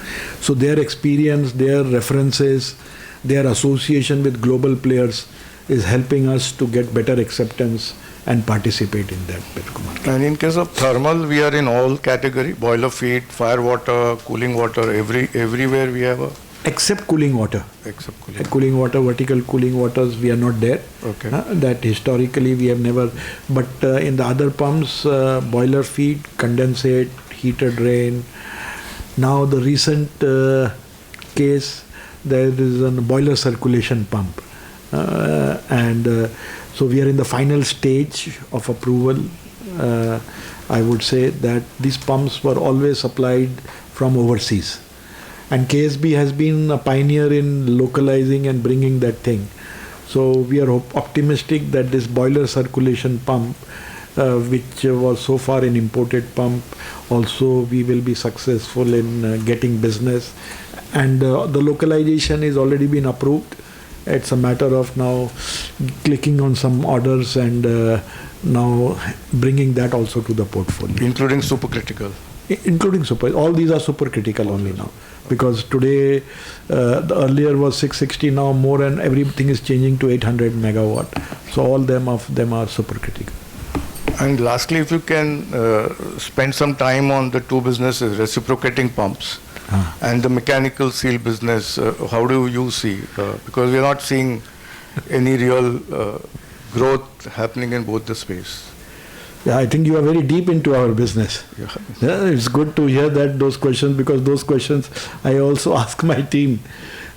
so their experience, their references, their association with global players is helping us to get better acceptance and participate in that market. And in case of thermal, we are in all category, boiler feed, fire water, cooling water, everywhere we have a... Except cooling water. Except cooling. Cooling water, vertical cooling waters, we are not there. Okay. That historically we have never. But in the other pumps, boiler feed, condensate, heater drain. Now the recent case, there is a boiler circulation pump. And so we are in the final stage of approval. I would say that these pumps were always supplied from overseas. And KSB has been a pioneer in localizing and bringing that thing. So we are optimistic that this boiler circulation pump, which was so far an imported pump, also we will be successful in getting business. And the localization is already been approved. It's a matter of now clicking on some orders and now bringing that also to the portfolio. Including supercritical. Including all these are supercritical only now. Because today, the earlier was 660, now more, and everything is changing to 800 megawatt. So all of them are supercritical. And lastly, if you can spend some time on the two businesses, reciprocating pumps and the mechanical seal business, how do you see? Because we are not seeing any real growth happening in both the space. Yeah, I think you are very deep into our business. Yeah, it's good to hear those questions, because those questions I also ask my team.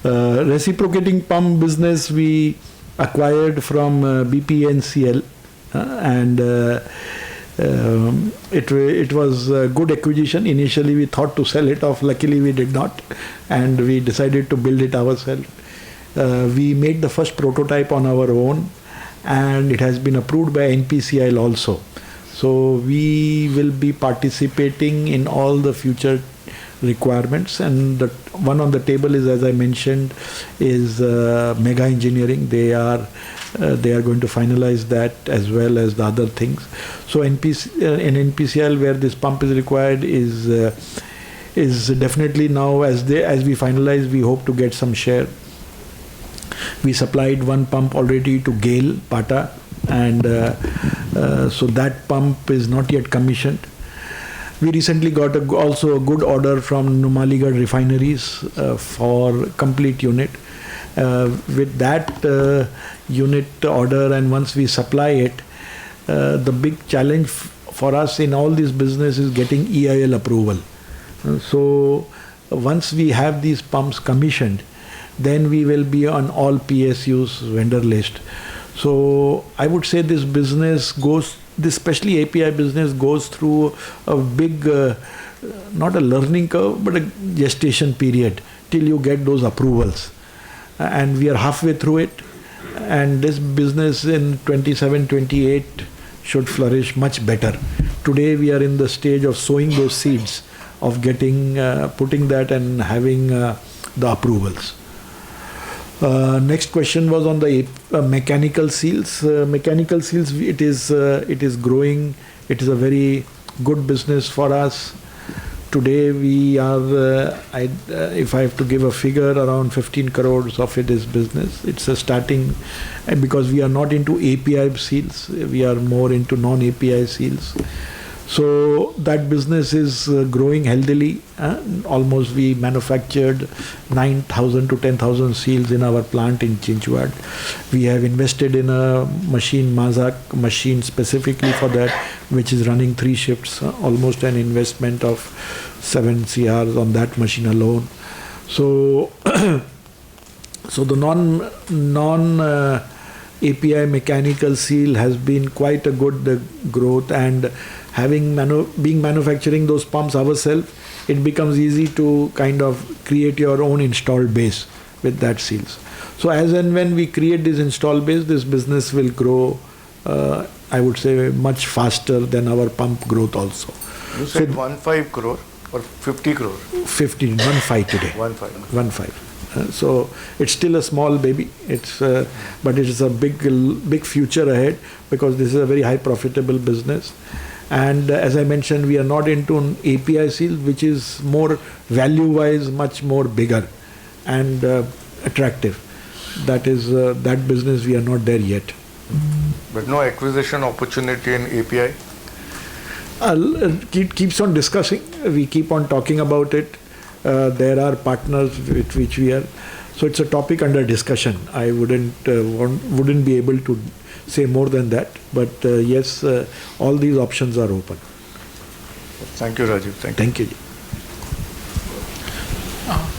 Reciprocating pump business we acquired from BPNCL, and It was a good acquisition. Initially, we thought to sell it off. Luckily, we did not, and we decided to build it ourselves. We made the first prototype on our own, and it has been approved by NPCIL also. So we will be participating in all the future requirements, and the one on the table is, as I mentioned, is Mega Engineering. They are going to finalize that as well as the other things. So in NPCIL, where this pump is required, is definitely now, as we finalize, we hope to get some share. We supplied one pump already to GAIL, Pata, and so that pump is not yet commissioned. We recently got also a good order from Numaligarh refineries for complete unit. With that unit order, and once we supply it, the big challenge for us in all this business is getting EIL approval. So once we have these pumps commissioned, then we will be on all PSU's vendor list. So I would say this business goes, this especially API business goes through a big, not a learning curve, but a gestation period till you get those approvals. And we are halfway through it. And this business in 27-28 should flourish much better. Today we are in the stage of sowing those seeds, of getting, putting that and having the approvals. Next question was on the mechanical seals. Mechanical seals, it is growing. It is a very good business for us. Today we are, if I have to give a figure, around 15 crores of it is business. It's a starting, because we are not into API seals. We are more into non-API seals. So that business is growing healthily. Almost we manufactured 9,000 to 10,000 seals in our plant in Chinchwad. We have invested in a machine, Mazak machine specifically for that, which is running 3 shifts, almost an investment of 7 CRs on that machine alone. So, so the non API mechanical seal has been quite a good growth, and having being manufacturing those pumps ourselves, it becomes easy to kind of create your own installed base with that seals. So as and when we create this install base, this business will grow, I would say, much faster than our pump growth also. You said 15 crore or 50 crore? 15 today. 15. So it's still a small baby. It's but it is a big future ahead, because this is a very high profitable business. And as I mentioned, we are not into an API seal, which is more value-wise much more bigger and attractive. That is that business we are not there yet. But no acquisition opportunity in API? Keeps on discussing. We keep on talking about it. There are partners with which we are. So it's a topic under discussion. I wouldn't be able to say more than that. But yes, all these options are open. Thank you, Rajiv. Thank you.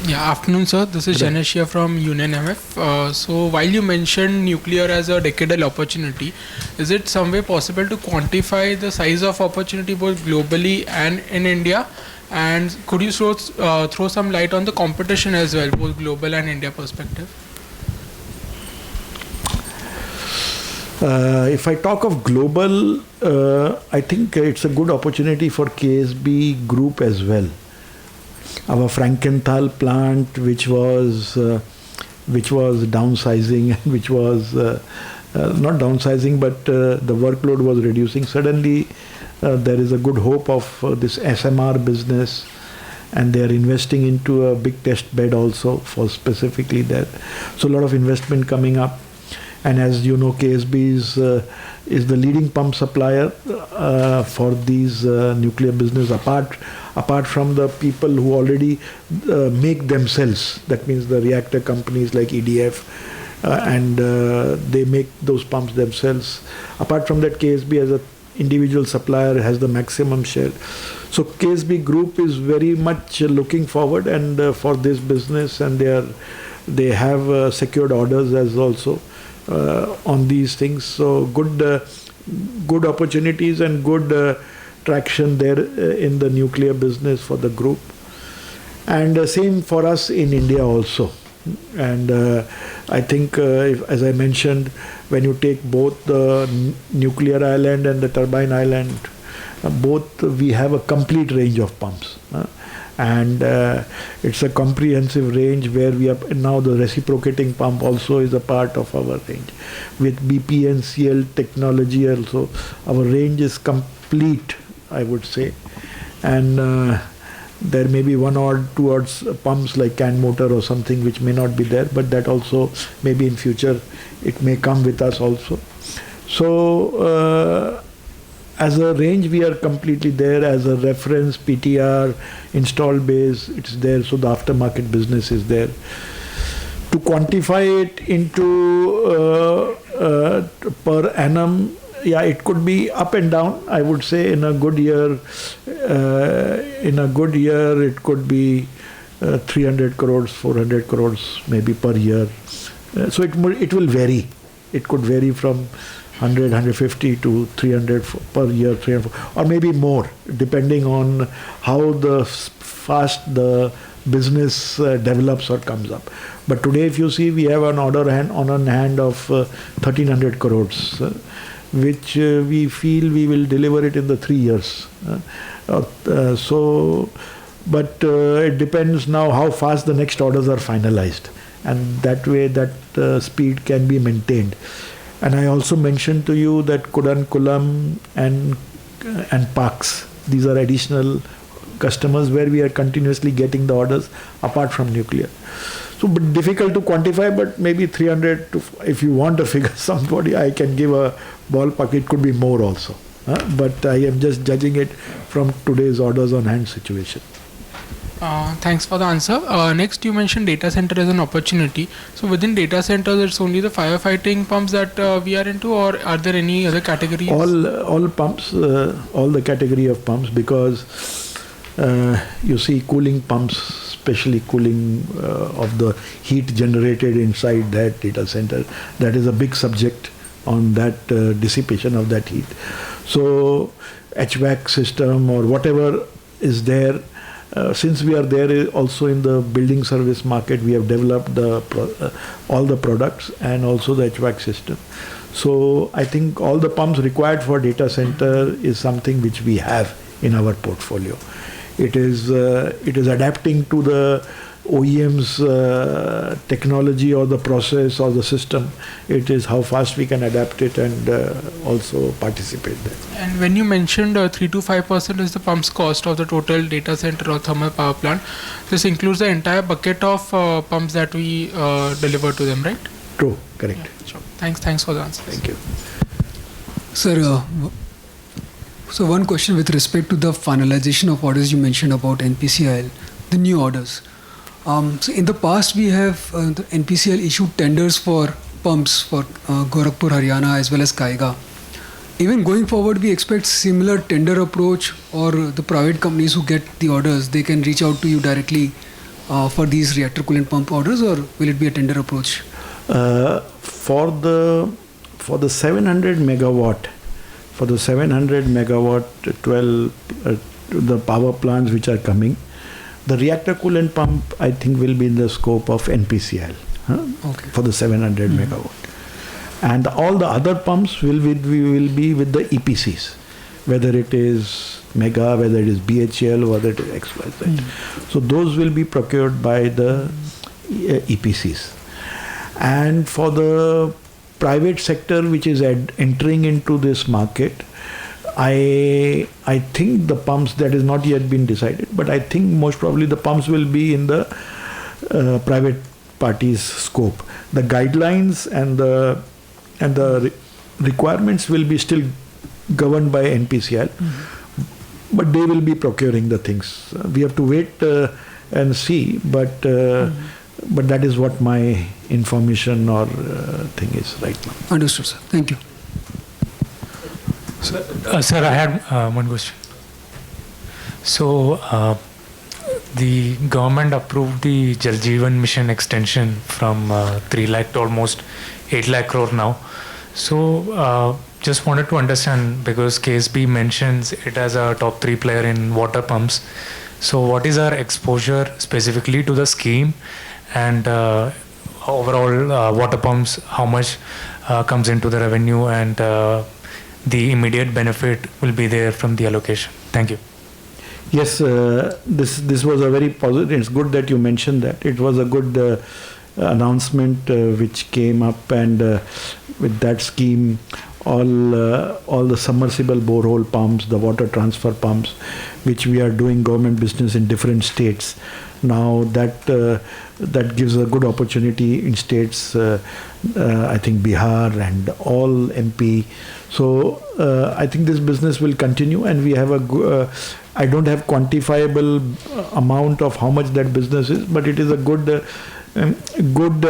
Yeah, afternoon, sir. This is Janesh here from Union MF. So while you mentioned nuclear as a decadal opportunity, is it some way possible to quantify the size of opportunity both globally and in India? And could you throw some light on the competition as well, both global and India perspective? If I talk of global, I think it's a good opportunity for KSB Group as well. Our Frankenthal plant, which was downsizing, which was not downsizing, but the workload was reducing. Suddenly, there is a good hope of this SMR business, and they are investing into a big test bed also for specifically that. So a lot of investment coming up. And as you know, KSB is the leading pump supplier for these nuclear business, apart from the people who already make themselves. That means the reactor companies like EDF, and they make those pumps themselves. Apart from that, KSB as an individual supplier has the maximum share. So KSB Group is very much looking forward and for this business, and they have secured orders as also on these things. So good good opportunities and good traction there in the nuclear business for the group. And same for us in India also. And I think, as I mentioned, when you take both the nuclear island and the turbine island, both we have a complete range of pumps. And it's a comprehensive range where we have now the reciprocating pump also is a part of our range. With BP and CL technology also, our range is complete, I would say. And there may be one or two odds pumps like can motor or something which may not be there, but that also maybe in future it may come with us also. So as a range we are completely there. As a reference, PTR, install base, it's there. So the aftermarket business is there. To quantify it into per annum, yeah, it could be up and down. I would say in a good year, it could be 300 crores, 400 crores maybe per year. So it will vary. It could vary from 100, 150 to 300 per year, 300, or maybe more, depending on how fast the business develops or comes up. But today, if you see, we have an order on hand of 1,300 crores. Which we feel we will deliver it in the 3 years. But it depends now how fast the next orders are finalized, and that way that speed can be maintained. And I also mentioned to you that Kudankulam and Parks, these are additional customers where we are continuously getting the orders apart from nuclear. So, but difficult to quantify, but maybe 300 to, if you want a figure, somebody, I can give a ballpark, it could be more also. But I am just judging it from today's orders on hand situation. Thanks for the answer. Next, you mentioned data center as an opportunity. So within data centers, it's only the firefighting pumps that we are into, or are there any other categories? All pumps, all the category of pumps, because you see cooling pumps, especially cooling of the heat generated inside that data center. That is a big subject on that dissipation of that heat. So HVAC system or whatever is there, since we are there also in the building service market, we have developed all the products and also the HVAC system. So I think all the pumps required for data center is something which we have in our portfolio. It is adapting to the OEM's technology or the process or the system. It is how fast we can adapt it and also participate there. And when you mentioned 3 to 5% is the pump's cost of the total data center or thermal power plant, this includes the entire bucket of pumps that we deliver to them, right? True, correct. Yeah, sure. Thanks for the answer. Thank you. Sir, so one question with respect to the finalization of orders you mentioned about NPCIL, the new orders. So in the past, we have the NPCIL issued tenders for pumps for Gorakhpur, Haryana, as well as Kaiga. Even going forward, we expect similar tender approach, or the private companies who get the orders, they can reach out to you directly for these reactor coolant pump orders, or will it be a tender approach? For the 700 megawatt, 12 the power plants which are coming, the reactor coolant pump I think will be in the scope of NPCIL Okay. for the 700 megawatt, and all the other pumps will be with the EPCs, whether it is Mega, whether it is BHEL, whether it is XYZ. So those will be procured by the EPCs. And for the private sector which is entering into this market, I think the pumps, that is not yet been decided, but I think most probably the pumps will be in the private parties' scope. The guidelines and the requirements will be still governed by NPCIL, but they will be procuring the things. We have to wait and see, but that is what my information or thing is right now. Understood, sir. Thank you. Sir, I had one question. So, the government approved the Jal Jeevan Mission extension from 3 lakh to almost 8 lakh crore now. So, just wanted to understand, because KSB mentions it as a top 3 player in water pumps. So what is our exposure specifically to the scheme, and overall water pumps, how much comes into the revenue, and the immediate benefit will be there from the allocation? Thank you. Yes, this was a very positive. It's good that you mentioned that. It was a good announcement which came up, and with that scheme, all the submersible borehole pumps, the water transfer pumps, which we are doing government business in different states. Now that gives a good opportunity in states, I think Bihar and all MP. So I think this business will continue, and we have I don't have quantifiable amount of how much that business is, but it is a good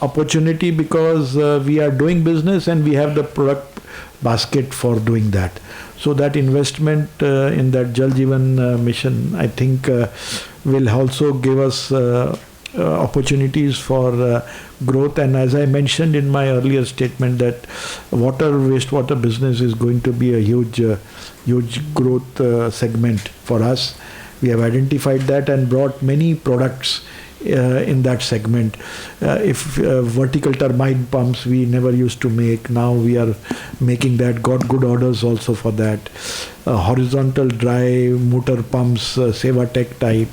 opportunity, because we are doing business and we have the product basket for doing that. So that investment in that Jal Jeevan mission, I think, will also give us opportunities for growth. And as I mentioned in my earlier statement, that wastewater business is going to be a huge growth segment for us. We have identified that and brought many products in that segment. If vertical turbine pumps we never used to make, now we are making that, got good orders also for that. Horizontal dry motor pumps, Sevatech type,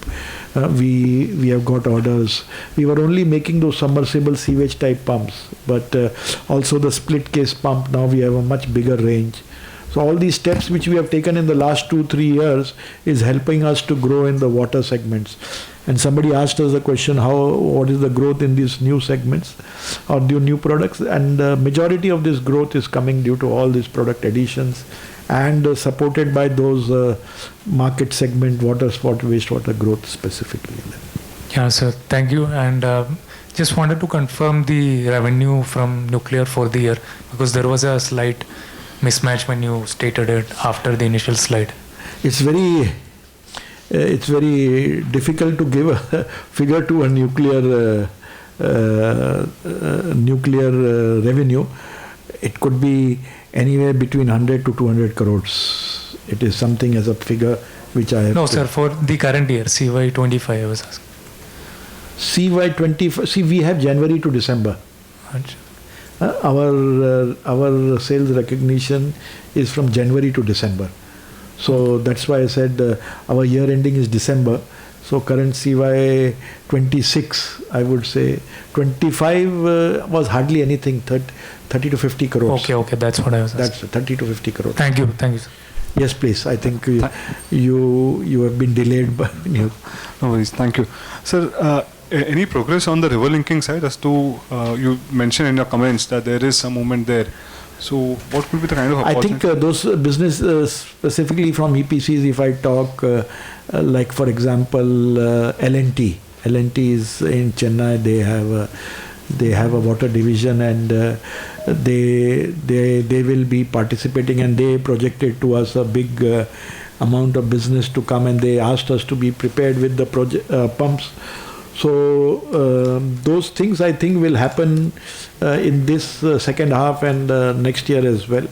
we have got orders. We were only making those submersible sewage type pumps, but also the split case pump, now we have a much bigger range. So all these steps which we have taken in the last 2-3 years is helping us to grow in the water segments. And somebody asked us the question, what is the growth in these new segments or new products? And the majority of this growth is coming due to all these product additions and supported by those market segment wastewater growth specifically. Yeah, sir. Thank you. And just wanted to confirm the revenue from nuclear for the year, because there was a slight mismatch when you stated it after the initial slide. It's very difficult to give a figure to a nuclear revenue. It could be anywhere between 100 to 200 crores. It is something as a figure which I have. No, sir, for the current year, CY25, I was asking. CY25, see, we have January to December. Our sales recognition is from January to December. So that's why I said our year ending is December. So current CY 26, I would say 25 was hardly anything, 30 to 50 crores. Okay, that's what I was asking. That's 30 to 50 crores. Thank you, sir. Yes, please. I think you have been delayed by you. No worries. Thank you, sir. Any progress on the river linking side? As to you mentioned in your comments that there is some movement there. So what could be the kind of opportunity? I think those business specifically from EPCs, if I talk like for example L&T is in Chennai. They have a water division, and they will be participating, and they projected to us a big amount of business to come, and they asked us to be prepared with the pumps. So those things I think will happen in this second half and next year as well.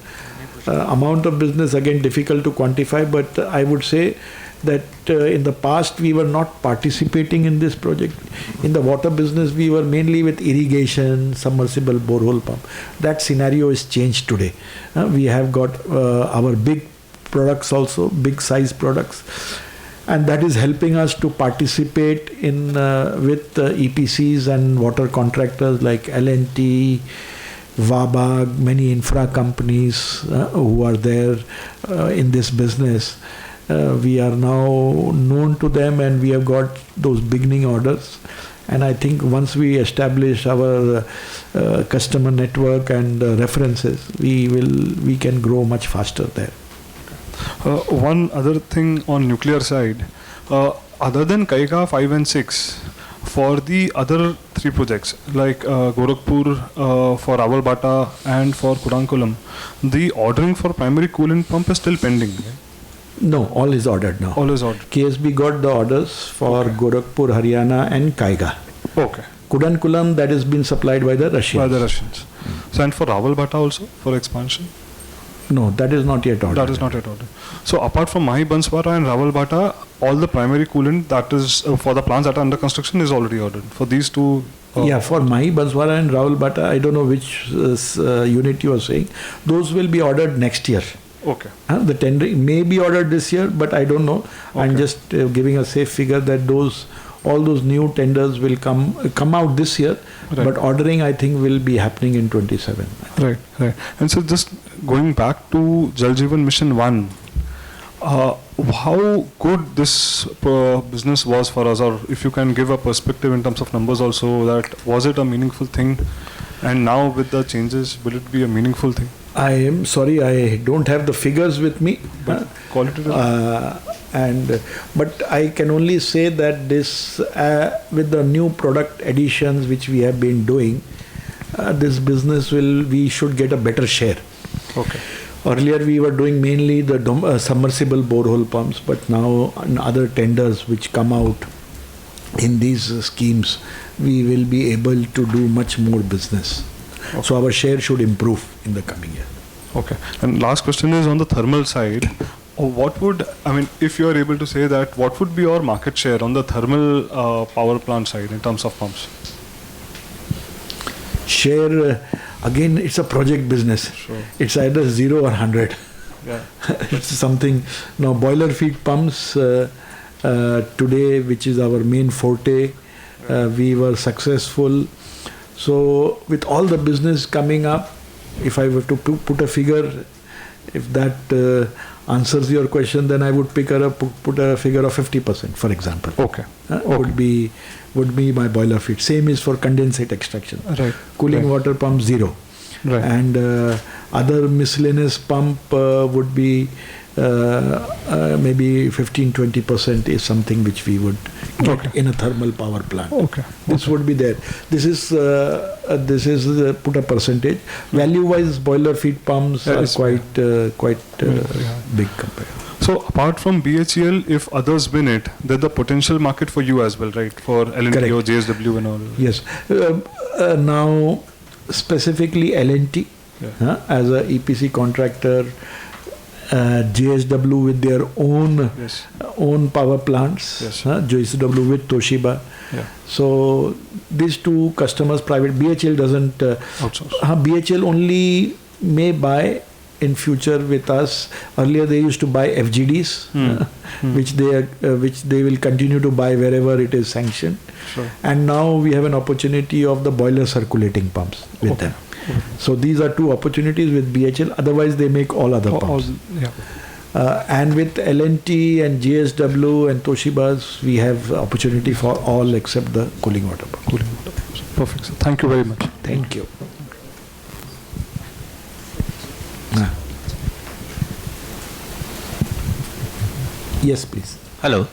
Amount of business, again, difficult to quantify, but I would say that in the past we were not participating in this project. In the water business we were mainly with irrigation, submersible borehole pump. That scenario is changed today. We have got our big products also, big size products. And that is helping us to participate in with EPCs and water contractors like L&T, Wabag, many infra companies who are there in this business. We are now known to them, and we have got those beginning orders. And I think once we establish our customer network and references, we can grow much faster there. One other thing on nuclear side, other than Kaiga 5 and 6, for the other 3 projects like Gorakhpur, for Rawalbata and for Kudankulam, the ordering for primary coolant pump is still pending, right? No, all is ordered now. All is ordered. KSB got the orders for Gorakhpur, Haryana and Kaiga. Okay. Kudankulam, that has been supplied by the Russians. So and for Rawalbata also, for expansion? No, that is not yet ordered. That is not yet ordered. So apart from Mahi Banswara and Rawalbata, all the primary coolant that is for the plants that are under construction is already ordered. For these two. Yeah, for Mahi Banswara and Rawalbata, I don't know which unit you are saying. Those will be ordered next year. Okay. The tender may be ordered this year, but I don't know. Okay. I'm just giving a safe figure that all those new tenders will come out this year, Right. but ordering I think will be happening in 27. Right, right. And so just going back to Jal Jeevan Mission 1, how good this business was for us, or if you can give a perspective in terms of numbers also, that was it a meaningful thing, and now with the changes, will it be a meaningful thing? I am sorry, I don't have the figures with me. But qualitative? But I can only say that this, with the new product additions which we have been doing, this business we should get a better share. Okay. Earlier we were doing mainly the submersible borehole pumps, but now in other tenders which come out in these schemes, we will be able to do much more business. Okay. So our share should improve in the coming year. Okay. And last question is on the thermal side. What would, I mean, if you are able to say that, what would be your market share on the thermal power plant side in terms of pumps? Share, again, it's a project business. Sure. It's either 0 or 100. Yeah. It's something, now boiler feed pumps today, which is our main forte, we were successful. So with all the business coming up, if I were to put a figure, if that answers your question, then I would put a figure of 50%, for example. Okay. Okay. Would be my boiler feed. Same is for condensate extraction. Right. Cooling water pump 0. Right. And other miscellaneous pump would be maybe 15-20% is something which we would get in a thermal power plant. Okay. This would be there. This is put a percentage. Value-wise, boiler feed pumps are quite big compared. So apart from BHEL, if others win it, there's the potential market for you as well, right? For L&T or JSW and all. Yes. Now, specifically L&T as a EPC contractor, JSW with their own power plants, JSW with Toshiba. Yeah. So these two customers, private, BHEL doesn't outsource. BHEL only may buy in future with us. Earlier they used to buy FGDs, which they will continue to buy wherever it is sanctioned. Sure. And now we have an opportunity of the boiler circulating pumps with them. So these are two opportunities with BHEL. Otherwise, they make all other pumps. And with L&T and JSW and Toshiba's, we have opportunity for all except the cooling water pumps. Perfect. So thank you very much. Thank you. Yes, please. Hello.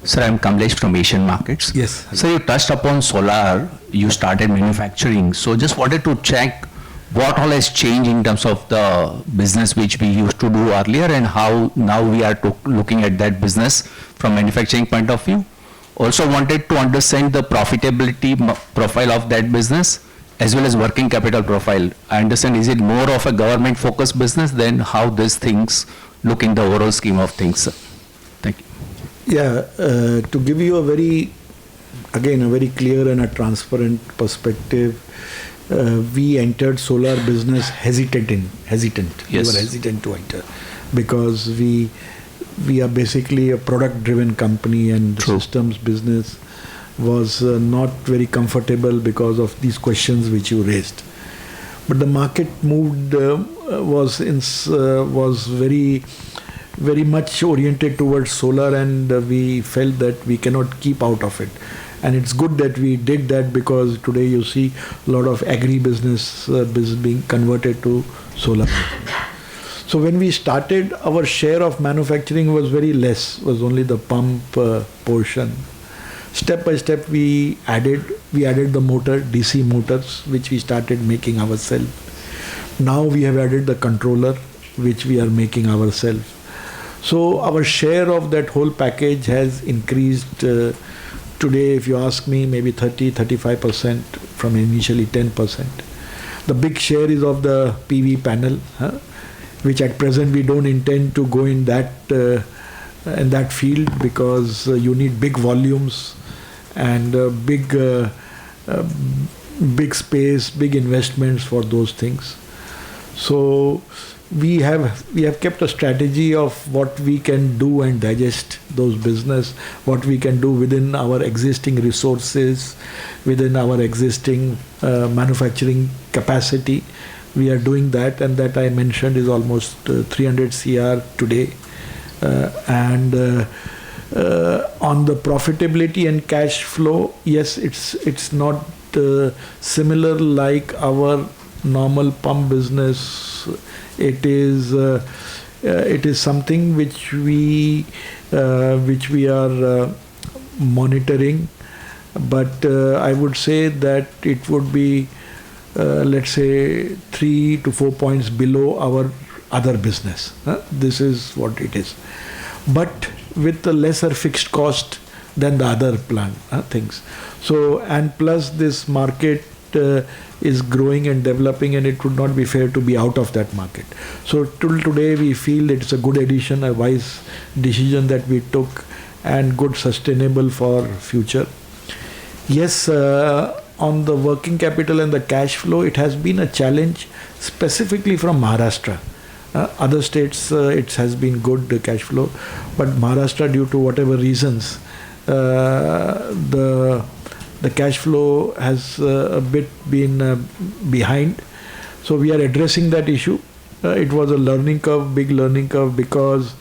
Sir, I'm Kamlesh from Asian Markets. Yes. So you touched upon solar, you started manufacturing. So just wanted to check what all has changed in terms of the business which we used to do earlier and how now we are looking at that business from manufacturing point of view. Also wanted to understand the profitability profile of that business as well as working capital profile. I understand, is it more of a government focused business than how these things look in the overall scheme of things? Thank you. Yeah, to give you a very clear and a transparent perspective, we entered solar business hesitant. Yes. We were hesitant to enter because we are basically a product driven company, and the systems business was not very comfortable because of these questions which you raised. But the market moved was very much oriented towards solar, and we felt that we cannot keep out of it. And it's good that we did that, because today you see a lot of agri-business being converted to solar. So when we started, our share of manufacturing was very less, was only the pump portion. Step by step we added the motor, DC motors, which we started making ourselves. Now we have added the controller, which we are making ourselves. So our share of that whole package has increased. Today, if you ask me, maybe 30-35% from initially 10%. The big share is of the PV panel, which at present we don't intend to go in that field, because you need big volumes and big space, big investments for those things. So we have kept a strategy of what we can do and digest those business, what we can do within our existing resources, within our existing manufacturing capacity. We are doing that, and that I mentioned is almost 300 CR today. On the profitability and cash flow, yes, it's not similar like our normal pump business. It is something which we are monitoring, but I would say that it would be let's say 3 to 4 points below our other business. This is what it is, but with a lesser fixed cost than the other plant things. So, and plus this market is growing and developing, and it would not be fair to be out of that market. So till today we feel it's a good addition, a wise decision that we took, and good sustainable for future. Yes, on the working capital and the cash flow, it has been a challenge specifically from Maharashtra. Other states it has been good cash flow, but Maharashtra, due to whatever reasons, the cash flow has a bit been behind. So we are addressing that issue. It was a learning curve, big learning curve, because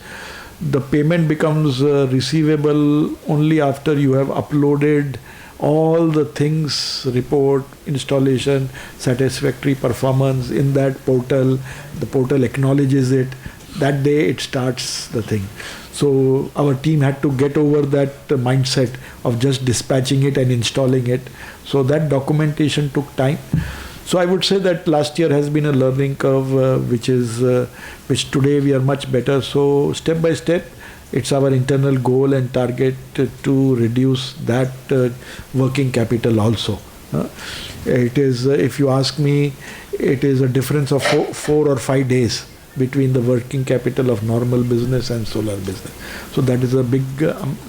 the payment becomes receivable only after you have uploaded all the things, report, installation, satisfactory performance in that portal. The portal acknowledges it. That day it starts the thing. So our team had to get over that mindset of just dispatching it and installing it. So that documentation took time. So I would say that last year has been a learning curve, which today we are much better. So step by step, it's our internal goal and target to reduce that working capital also. It is, if you ask me, it is a difference of 4 or 5 days between the working capital of normal business and solar business. So that is a big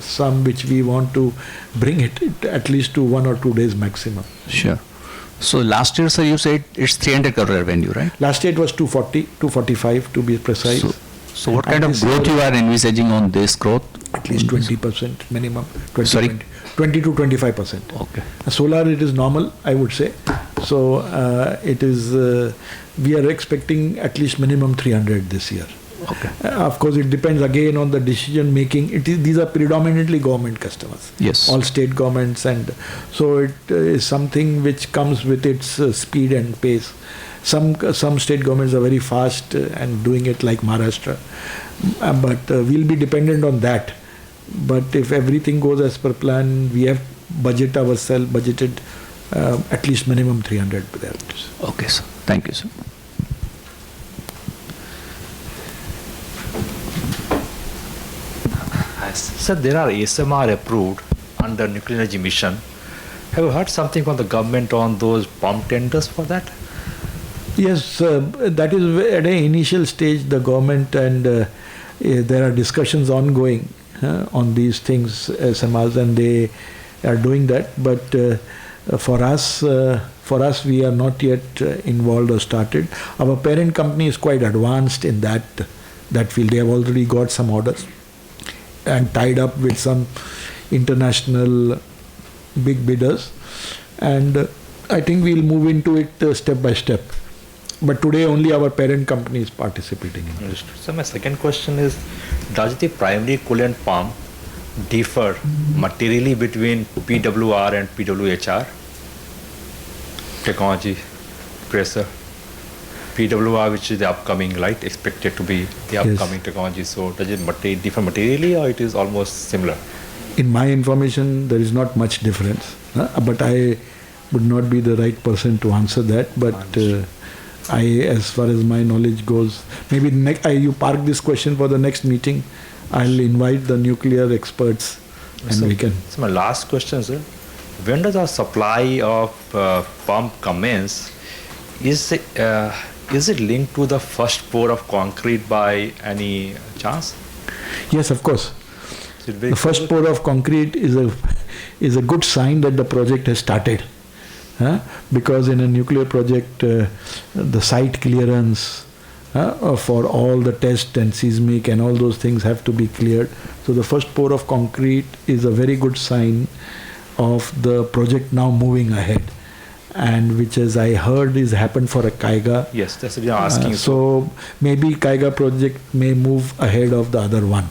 sum which we want to bring it at least to 1 or 2 days maximum. Sure. So last year, sir, you said it's 300 crore revenue, right? Last year it was 240, 245 to be precise. So what kind of growth you are envisaging on this growth? At least 20% minimum. 20 to 25%. Okay. Solar, it is normal, I would say. So it is, we are expecting at least minimum 300 this year. Okay. Of course, it depends again on the decision making. These are predominantly government customers. Yes. All state governments, and so it is something which comes with its speed and pace. Some state governments are very fast and doing it like Maharashtra, but we'll be dependent on that. But if everything goes as per plan, we have budgeted at least minimum 300 there. Okay, sir. Thank you, sir. Sir, there are ASMR approved under nuclear energy mission. Have you heard something from the government on those pump tenders for that? Yes, that is at an initial stage, the government, and there are discussions ongoing on these things, SMRs, and they are doing that. But for us, we are not yet involved or started. Our parent company is quite advanced in that field. They have already got some orders and tied up with some international big bidders, and I think we'll move into it step by step. But today only our parent company is participating in it. So my second question is, does the primary coolant pump differ materially between PWR and PWHR technology, pressure? PWR, which is the upcoming, right, expected to be the upcoming technology. So does it differ materially, or it is almost similar? In my information, there is not much difference, but I would not be the right person to answer that. But as far as my knowledge goes, maybe you park this question for the next meeting. I'll invite the nuclear experts, and we can. So my last question, sir. When does our supply of pump commence Is it linked to the first pour of concrete by any chance? Yes, of course. Is it very The first close? pour of concrete is a good sign that the project has started. Because in a nuclear project, the site clearance for all the test and seismic and all those things have to be cleared. So the first pour of concrete is a very good sign of the project now moving ahead, and which, as I heard, is happened for a Kaiga. Yes, that's what I'm asking. So maybe Kaiga project may move ahead of the other one.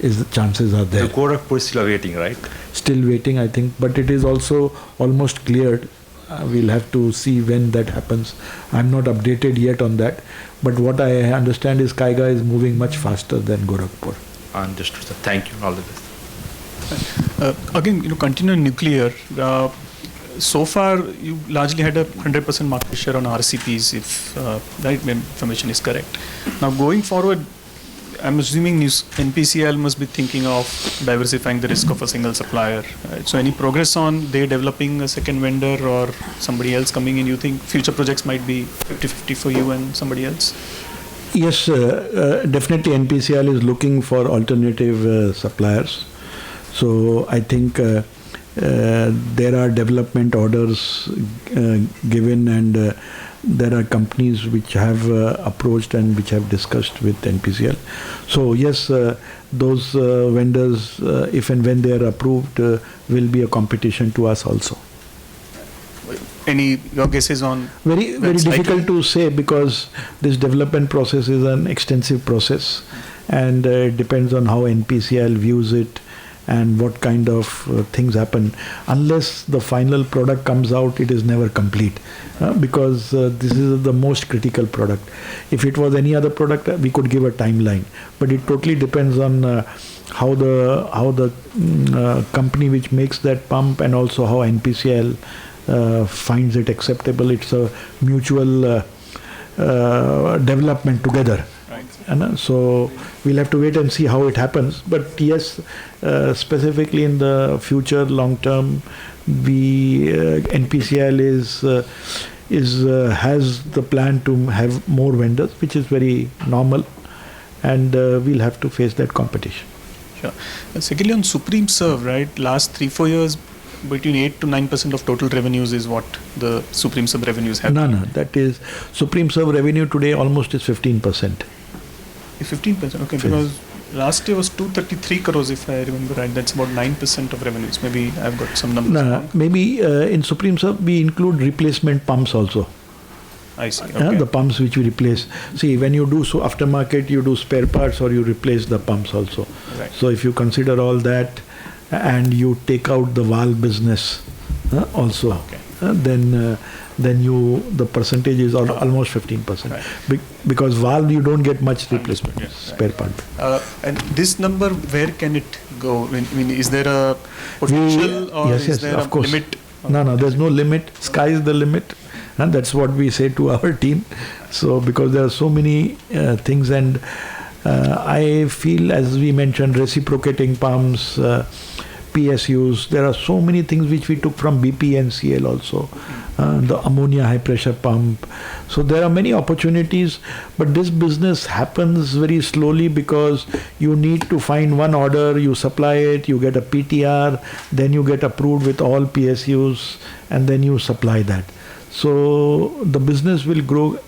The chances are there. The Gorakhpur is still waiting, right? Still waiting, I think, but it is also almost cleared. We'll have to see when that happens. I'm not updated yet on that, but what I understand is Kaiga is moving much faster than Gorakhpur. Understood, sir. Thank you. All the best. Again, continuing nuclear, so far you largely had a 100% market share on RCPs, if that information is correct. Now going forward, I'm assuming NPCL must be thinking of diversifying the risk of a single supplier. So any progress on they developing a second vendor or somebody else coming in? You think future projects might be 50-50 for you and somebody else? Yes, definitely NPCL is looking for alternative suppliers. So I think there are development orders given, and there are companies which have approached and which have discussed with NPCL. So yes, those vendors, if and when they are approved, will be a competition to us also. Any your guesses on? Very difficult to say, because this development process is an extensive process, and it depends on how NPCL views it and what kind of things happen. Unless the final product comes out, it is never complete, because this is the most critical product. If it was any other product, we could give a timeline, but it totally depends on how the company which makes that pump, and also how NPCL finds it acceptable. It's a mutual development together. And so we'll have to wait and see how it happens. But yes, specifically in the future, long term, NPCL has the plan to have more vendors, which is very normal, and we'll have to face that competition. Sure. And secondly, on Supreme Serve, right? Last 3-4 years, between 8 to 9% of total revenues is what the Supreme Serve revenues have. No, that is Supreme Serve revenue today almost is 15%. 15%, okay, because last year was 233 crores, if I remember right. That's about 9% of revenues. Maybe I've got some numbers wrong. Maybe in Supreme Serve we include replacement pumps also. I see. Okay. The pumps which we replace. See, when you do so aftermarket, you do spare parts or you replace the pumps also. Right. So if you consider all that and you take out the valve business also, okay. Then the percentage is almost 15%. Right. Because valve you don't get much replacement, Yes, spare part. And this number, where can it go? I mean, is there a potential or is there a limit? No, there's no limit. Sky is the limit. And that's what we say to our team. So because there are so many things, and I feel, as we mentioned, reciprocating pumps, PSUs, there are so many things which we took from BPNCL also, the ammonia high pressure pump. So there are many opportunities, but this business happens very slowly because you need to find one order, you supply it, you get a PTR, then you get approved with all PSUs, and then you supply that. So the business will grow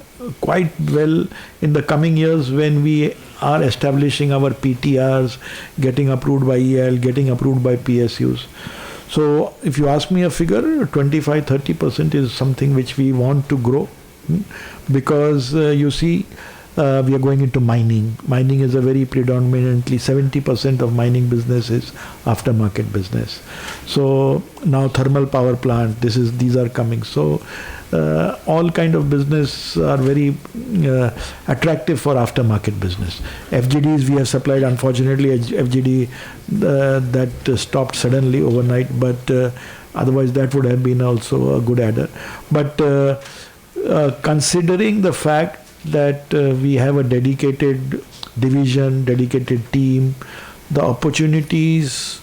quite well in the coming years when we are establishing our PTRs, getting approved by EL, getting approved by PSUs. So if you ask me a figure, 25-30% is something which we want to grow, because you see, we are going into mining. Mining is a very predominantly 70% of mining business is aftermarket business. So now thermal power plant, these are coming. So all kind of business are very attractive for aftermarket business. FGDs we have supplied, unfortunately FGD that stopped suddenly overnight, but otherwise that would have been also a good adder. But considering the fact that we have a dedicated division, dedicated team, the opportunities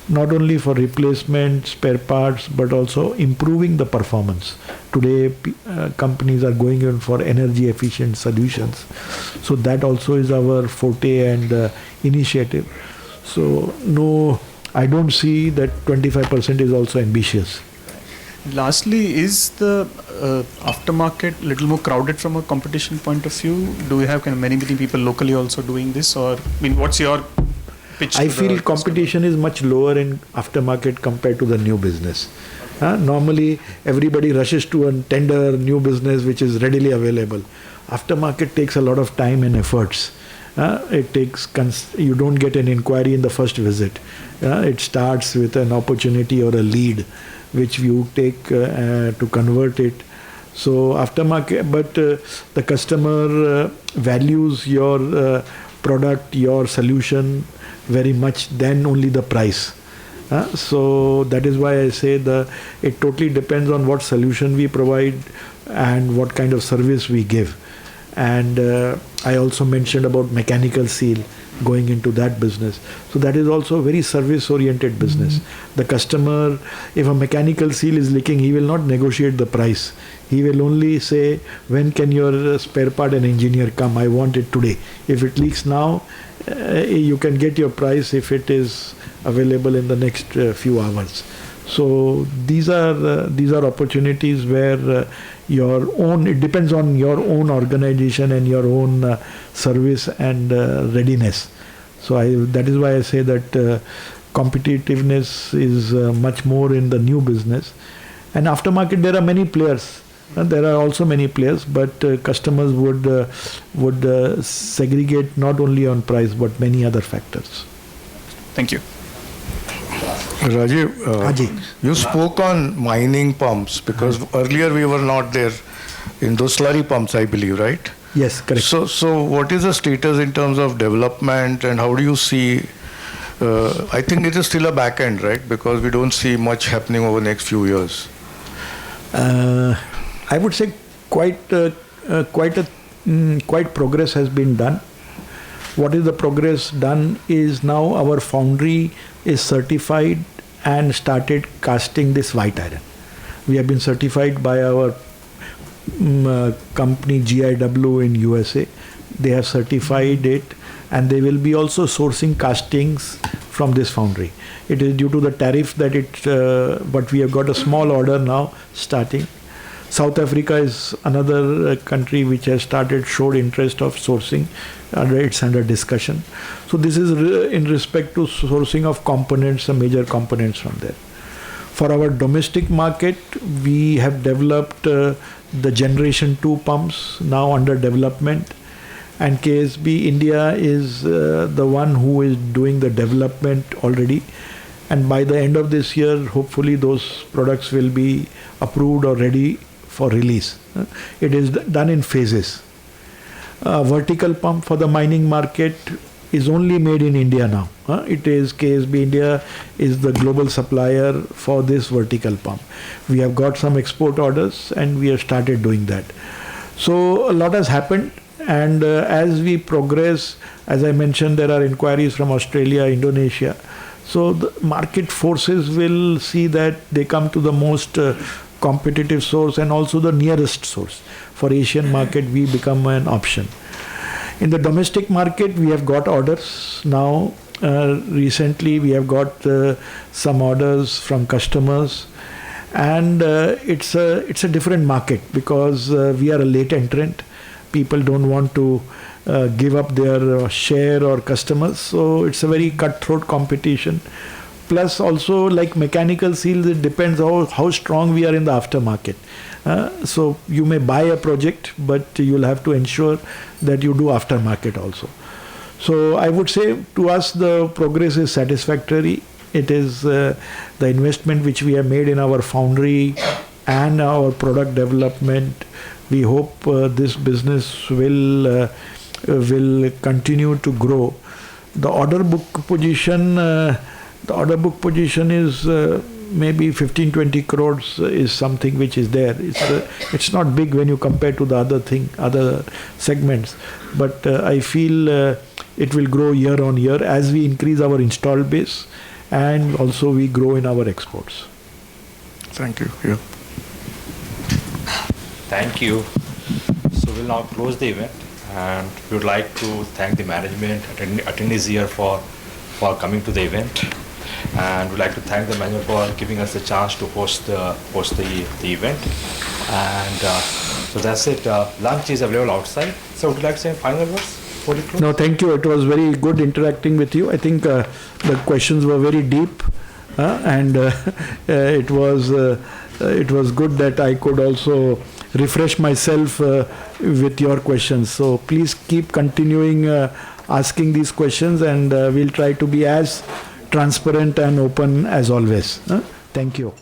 not only for replacement, spare parts, but also improving the performance. Today, companies are going in for energy efficient solutions. So that also is our forte and initiative. So no, I don't see that 25% is also ambitious. Lastly, is the aftermarket a little more crowded from a competition point of view? Do we have kind of many people locally also doing this, or I mean, what's your pitch? I feel competition is much lower in aftermarket compared to the new business. Normally, everybody rushes to a tender new business which is readily available. Aftermarket takes a lot of time and efforts. You don't get an inquiry in the first visit. It starts with an opportunity or a lead, which you take to convert it. So aftermarket, but the customer values your product, your solution very much than only the price. So that is why I say it totally depends on what solution we provide and what kind of service we give. And I also mentioned about mechanical seal, going into that business. So that is also a very service oriented business. The customer, if a mechanical seal is leaking, he will not negotiate the price. He will only say, when can your spare part and engineer come? I want it today. If it leaks now, you can get your price if it is available in the next few hours. So these are opportunities where it depends on your own organization and your own service and readiness. So that is why I say that competitiveness is much more in the new business. And aftermarket, there are many players. There are also many players, but customers would segregate not only on price but many other factors. Thank you. Rajiv, you spoke on mining pumps because earlier we were not there in those slurry pumps, I believe, right? Yes, correct. So what is the status in terms of development and how do you see? I think it is still a back end, right? Because we don't see much happening over the next few years. I would say quite progress has been done. What is the progress done is now our foundry is certified and started casting this white iron. We have been certified by our company GIW in USA. They have certified it and they will be also sourcing castings from this foundry. It is due to the tariff that but we have got a small order now starting. South Africa is another country which has showed interest of sourcing. It's under discussion. So this is in respect to sourcing of components, some major components from there. For our domestic market, we have developed the Generation 2 pumps now under development. And KSB India is the one who is doing the development already. And by the end of this year, hopefully those products will be approved or ready for release. It is done in phases. Vertical pump for the mining market is only made in India now. It is KSB India is the global supplier for this vertical pump. We have got some export orders and we have started doing that. So a lot has happened, and as we progress, as I mentioned, there are inquiries from Australia, Indonesia. So the market forces will see that they come to the most competitive source and also the nearest source. For Asian market, we become an option. In the domestic market, we have got orders now. Recently, we have got some orders from customers, and it's a different market because we are a late entrant. People don't want to give up their share or customers, so it's a very cutthroat competition. Plus also, like mechanical seals, it depends how strong we are in the aftermarket. So you may buy a project, but you'll have to ensure that you do aftermarket also. So I would say to us the progress is satisfactory. It is the investment which we have made in our foundry and our product development. We hope this business will continue to grow. The order book position. The order book position is maybe 15-20 crores is something which is there. It's not big when you compare to the other segments, but I feel it will grow year on year as we increase our install base and also we grow in our exports. Thank you. Yeah. Thank you. So we'll now close the event, and we would like to thank the management, attendees here for coming to the event, and we'd like to thank the management for giving us the chance to host the event. And so that's it. Lunch is available outside. So would you like to say final words before we close? No, thank you. It was very good interacting with you. I think the questions were very deep, and it was good that I could also refresh myself with your questions. So please keep continuing asking these questions, and we'll try to be as transparent and open as always. Thank you.